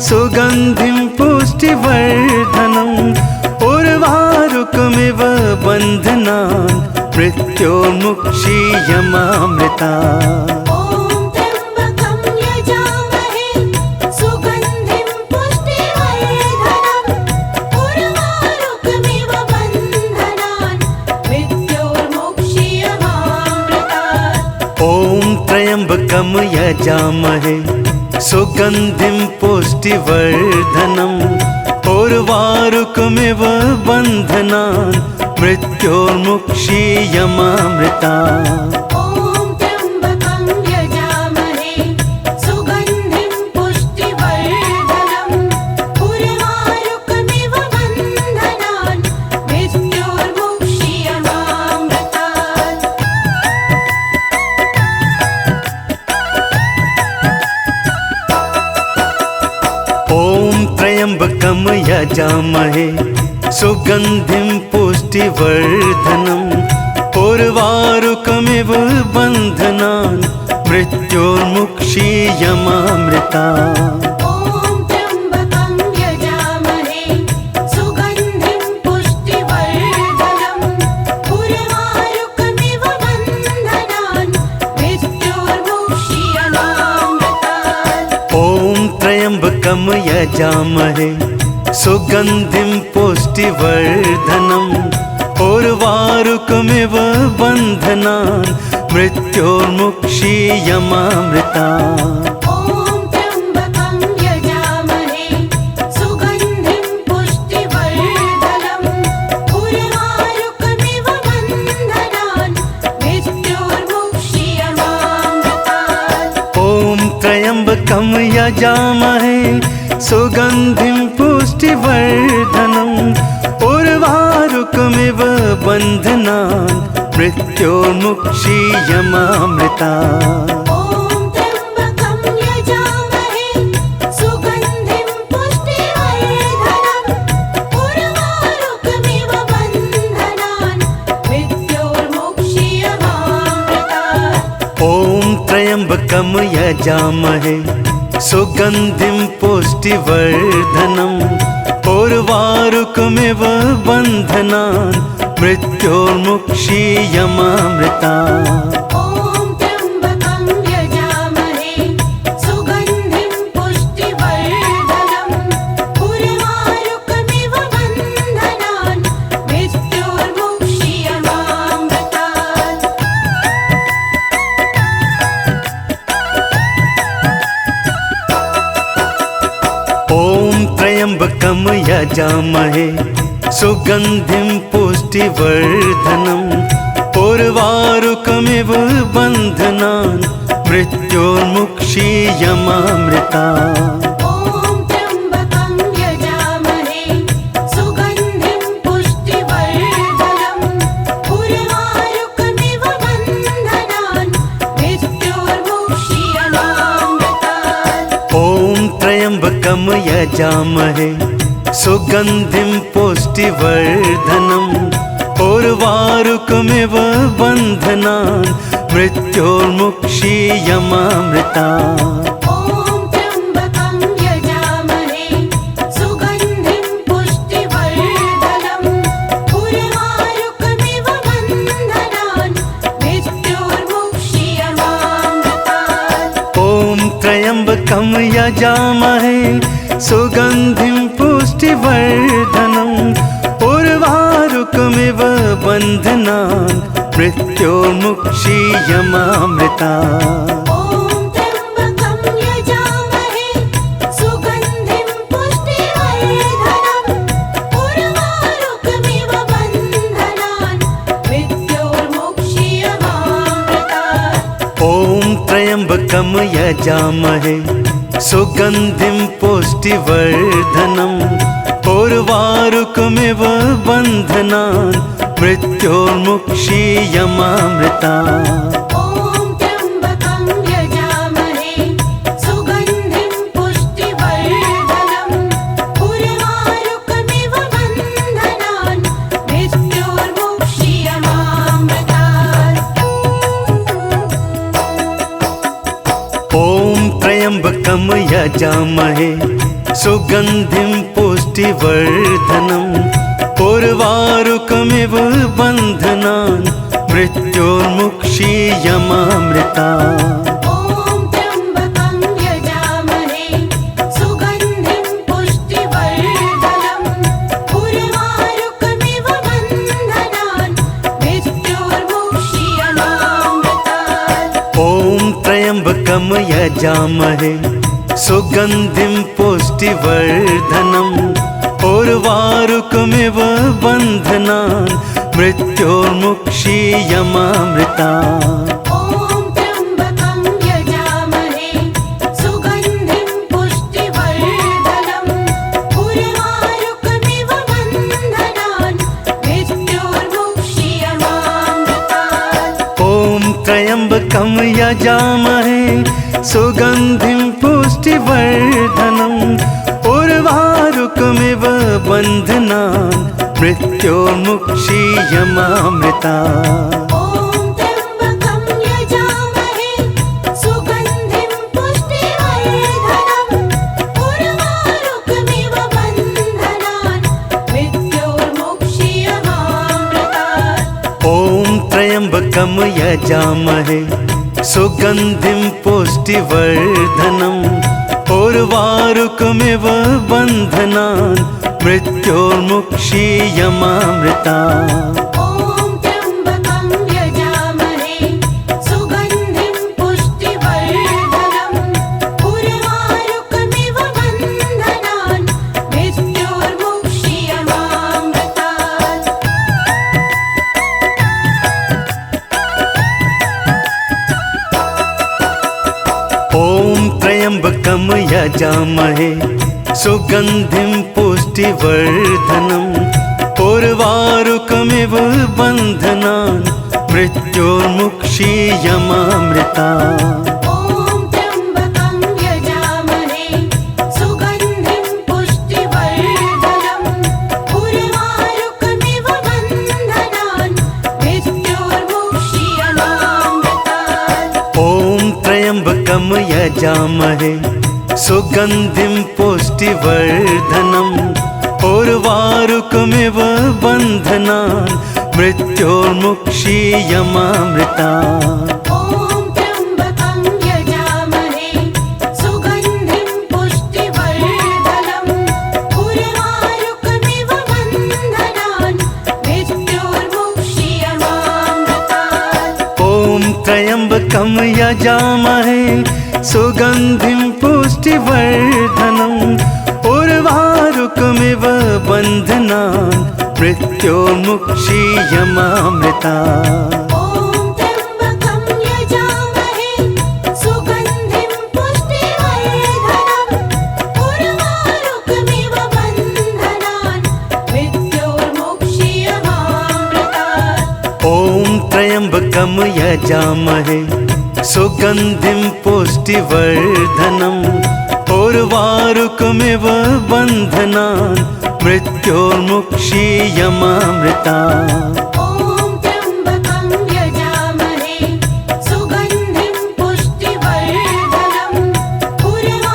सुगन्धिं पुष्टिवर्धनम् उर्वारुकमिव बन्धनान् मृत्योर्मुक्षीयमामृता। ॐ त्र्यम्बकं यजामहे सुगन्धिं पुष्टिवर्धनम् उर्वारुकमिव बन्धनान् मृत्योर्मुक्षीयमामृतात्। ॐ त्र्यम्बकं यजामहे सुगन्धिं पुष्टिवर्धनम् उर्वारुकमिव बन्धनान् मृत्योर्मुक्षीयमामृता। ॐ त्र्यम्बकं यजामहे सुगन्धिं पुष्टिवर्धनम् उर्वारुकमिव बन्धनान् मृत्योर्मुक्षीयमामृतात्। ॐ त्र्यम्बकं यजामहे सुगन्धिं पुष्टिवर्धनम् उर्वारुकमिव बन्धनान् मृत्योर्मुक्षीयमामृता। ॐ त्र्यम्बकं यजामहे सुगन्धिं पुष्टिवर्धनम् उर्वारुकमिव बन्धनान् मृत्योर्मुक्षीयमामृतात्। ॐ त्र्यम्बकं यजामहे सुगन्धिं पुष्टिवर्धनम् उर्वारुकमिव बन्धनान् मृत्योर्मुक्षीयमामृता। ॐ त्र्यम्बकं यजामहे सुगन्धिं पुष्टिवर्धनम् उर्वारुकमिव बन्धनान् मृत्योर्मुक्षीयमामृतात्। ॐ त्र्यम्बकं यजामहे सुगन्धिं पुष्टिवर्धनम् उर्वारुकमिव बन्धनान् मृत्योर्मुक्षीयमामृता। ॐ त्र्यम्बकं यजामहे सुगन्धिं पुष्टिवर्धनम् उर्वारुकमिव बन्धनान् मृत्योर्मुक्षीयमामृतात्। ॐ त्र्यम्बकं यजामहे सुगन्धिं पुष्टिवर्धनम् उर्वारुकमिव बन्धनान् मृत्योर्मुक्षीयमामृता। ॐ त्र्यम्बकं यजामहे सुगन्धिं पुष्टिवर्धनम् उर्वारुकमिव बन्धनान् मृत्योर्मुक्षीयमामृतात्। ॐ त्र्यम्बकं यजामहे सुगन्धिं पुष्टिवर्धनम् उर्वारुकमिव बन्धनान् मृत्योर्मुक्षीयमामृता। ॐ त्र्यम्बकं यजामहे सुगन्धिं पुष्टिवर्धनम् उर्वारुकमिव बन्धनान् मृत्योर्मुक्षीयमामृतात्। ॐ त्र्यम्बकं यजामहे सुगन्धिं पुष्टिवर्धनम् उर्वारुकमिव बन्धनान् मृत्योर्मुक्षीयमामृता। ॐ त्र्यम्बकं यजामहे सुगन्धिं पुष्टिवर्धनम् उर्वारुकमिव बन्धनान् मृत्योर्मुक्षीयमामृतात्। ॐ त्र्यम्बकं यजामहे सुगन्धिं पुष्टिवर्धनम् उर्वारुकमिव बन्धनान् मृत्योर्मुक्षीयमामृता। ॐ त्र्यम्बकं यजामहे सुगन्धिं पुष्टिवर्धनम् उर्वारुकमिव बन्धनान् मृत्योर्मुक्षीयमामृतात्। ॐ त्र्यम्बकं यजामहे सुगन्धिं पुष्टिवर्धनम् उर्वारुकमिव बन्धनान् मृत्योर्मुक्षीयमामृता। यजामहे सुगन्धिं पुष्टिवर्धनम् उर्वारुकमिव बन्धनान् मृत्योर्मुक्षीयमामृता ॐ त्र्यम्बकं यजामहे सुगन्धिं पुष्टिवर्धनम् उर्वारुकमिव बन्धनान् मृत्योर्मुक्षीयमामृतात् ॐ त्र्यम्बकं यजामहे सुगन्धिं पुष्टिवर्धनम् उर्वारुकमिव बन्धनान् मृत्योर्मुक्षीयमामृता ॐ त्र्यम्बकं यजामहे सुगन्धिं पुष्टिवर्धनम् उर्वारुकमिव बन्धनान् मृत्योर्मुक्षीयमामृतात् ॐ त्र्यम्बकं यजामहे सुगन्धिं पुष्टिवर्धनम् उर्वारुकमिव बन्धनान् मृत्योर्मुक्षीयमामृता ॐ त्र्यम्बकं यजामहे सुगन्धिं पुष्टिवर्धनम् उर्वारुकमिव बन्धनान् मृत्योर्मुक्षीयमामृतात् ॐ त्र्यम्बकं यजामहे सुगन्धिं पुष्टिवर्धनम् उर्वारुकमिव बन्धनान् मृत्योर्मुक्षीयमामृता ॐ त्र्यम्बकं यजामहे सुगन्धिं पुष्टिवर्धनम् उर्वारुकमिव बन्धनान् मृत्योर्मुक्षीयमामृतात् ॐ त्र्यम्बकं यजामहे सुगन्धिं पुष्टिवर्धनम् उर्वारुकमिव बन्धनान् मृत्योर्मुक्षीयमामृता ॐ त्र्यम्बकं यजामहे सुगन्धिं पुष्टिवर्धनम् उर्वारुकमिव बन्धनान् मृत्योर्मुक्षीयमामृतात् ॐ त्र्यम्बकं यजामहे सुगन्धिं पुष्टिवर्धनम् उर्वारुकमिव बन्धनान् मृत्योर्मुक्षीयमामृता ॐ त्र्यम्बकं यजामहे सुगन्धिं पुष्टिवर्धनम् उर्वारुकमिव बन्धनान् मृत्योर्मुक्षीयमामृतात् ॐ त्र्यम्बकं यजामहे सुगन्धिं पुष्टिवर्धनम् उर्वारुकमिव बन्धनान् मृत्योर्मुक्षीयमामृता ॐ त्र्यम्बकं यजामहे सुगन्धिं पुष्टिवर्धनम् उर्वारुकमिव बन्धनान् मृत्योर्मुक्षीयमामृतात् ॐ त्र्यम्बकं यजामहे सुगन्धिं पुष्टिवर्धनम् उर्वारुकमिव बन्धनान् मृत्योर्मुक्षीयमामृता ॐ त्र्यम्बकं यजामहे सुगन्धिं पुष्टिवर्धनम्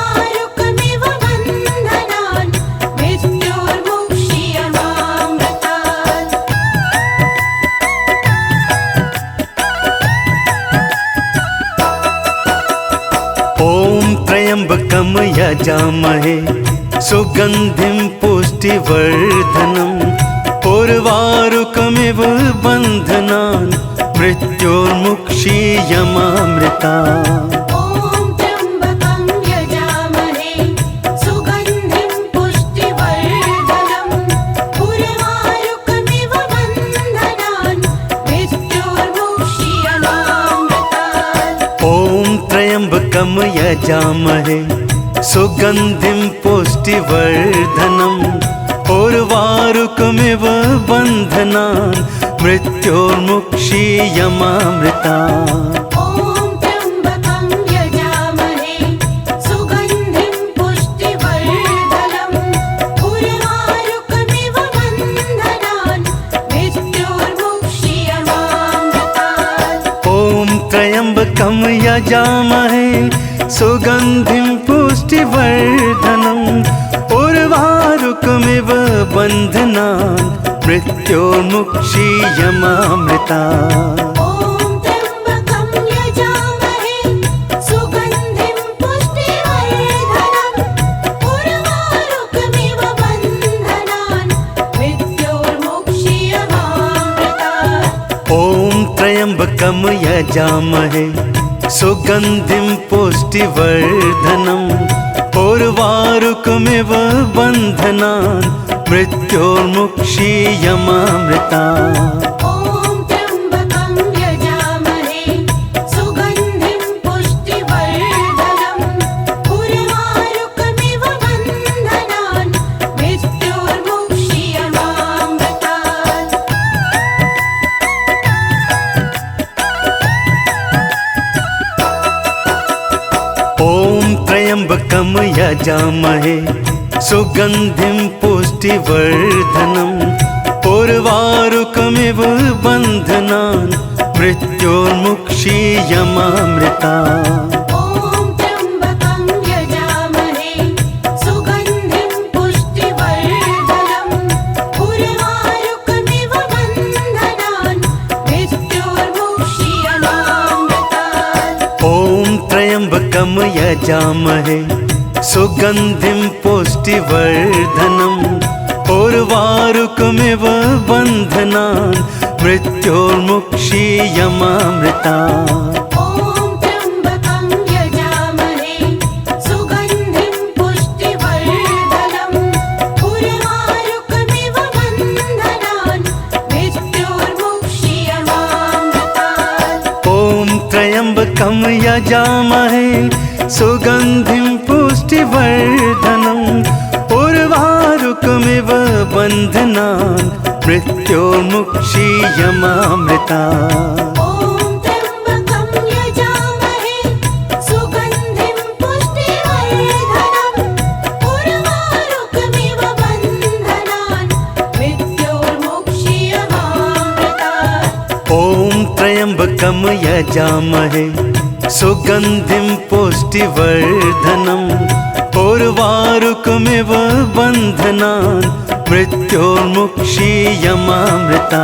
उर्वारुकमिव बन्धनान् मृत्योर्मुक्षीयमामृतात् ॐ त्र्यम्बकं यजामहे सुगन्धिं पुष्टिवर्धनम् उर्वारुकमिव बन्धनान् मृत्योर्मुक्षीयमामृता ॐ त्र्यम्बकं यजामहे सुगन्धिं पुष्टिवर्धनम् उर्वारुकमिव बन्धनान् मृत्योर्मुक्षीयमामृतात् ॐ त्र्यम्बकं यजामहे सुगन्धिं पुष्टिवर्धनम् उर्वारुकमिव बन्धनान् मृत्योर्मुक्षीयमामृता ॐ त्र्यम्बकं यजामहे सुगन्धिं पुष्टिवर्धनम् उर्वारुकमिव बन्धनान् मृत्योर्मुक्षीयमामृतात् ॐ त्र्यम्बकं यजामहे सुगन्धिं पुष्टिवर्धनम् उर्वारुकमिव बन्धनान् मृत्योर्मुक्षीयमामृता ॐ त्र्यम्बकं यजामहे सुगन्धिं पुष्टिवर्धनम् उर्वारुकमिव बन्धनान् मृत्योर्मुक्षीयमामृतात् ॐ त्र्यम्बकं यजामहे सुगन्धिं पुष्टिवर्धनम् उर्वारुकमिव बन्धनान् मृत्योर्मुक्षीयमामृता ॐ त्र्यम्बकं यजामहे सुगन्धिं पुष्टिवर्धनम् उर्वारुकमिव बन्धनान् मृत्योर्मुक्षीयमामृतात् ॐ त्र्यम्बकं यजामहे सुगन्धिं पुष्टिवर्धनम् उर्वारुकमिव बन्धनान् मृत्योर्मुक्षीयमामृता ॐ त्र्यम्बकं यजामहे सुगन्धिं पुष्टिवर्धनम् उर्वारुकमिव बन्धनान् मृत्योर्मुक्षीयमामृतात् ॐ त्र्यम्बकं यजामहे सुगन्धिं पुष्टिवर्धनम् उर्वारुकमिव बन्धनान् मृत्योर्मुक्षीयमामृता ॐ त्र्यम्बकं यजामहे सुगन्धिं पुष्टिवर्धनम् उर्वारुकमिव बन्धनान् मृत्योर्मुक्षीयमामृतात् ॐ त्र्यम्बकं यजामहे सुगन्धिं पुष्टिवर्धनम् उर्वारुकमिव बन्धनान् मृत्योर्मुक्षीयमामृता ॐ त्र्यम्बकं यजामहे सुगन्धिं पुष्टिवर्धनम् उर्वारुकमिव बन्धनान् मृत्योर्मुक्षीयमामृतात् ॐ त्र्यम्बकं यजामहे सुगन्धिं पुष्टिवर्धनम् उर्वारुकमिव बन्धनान् मृत्योर्मुक्षीयमामृता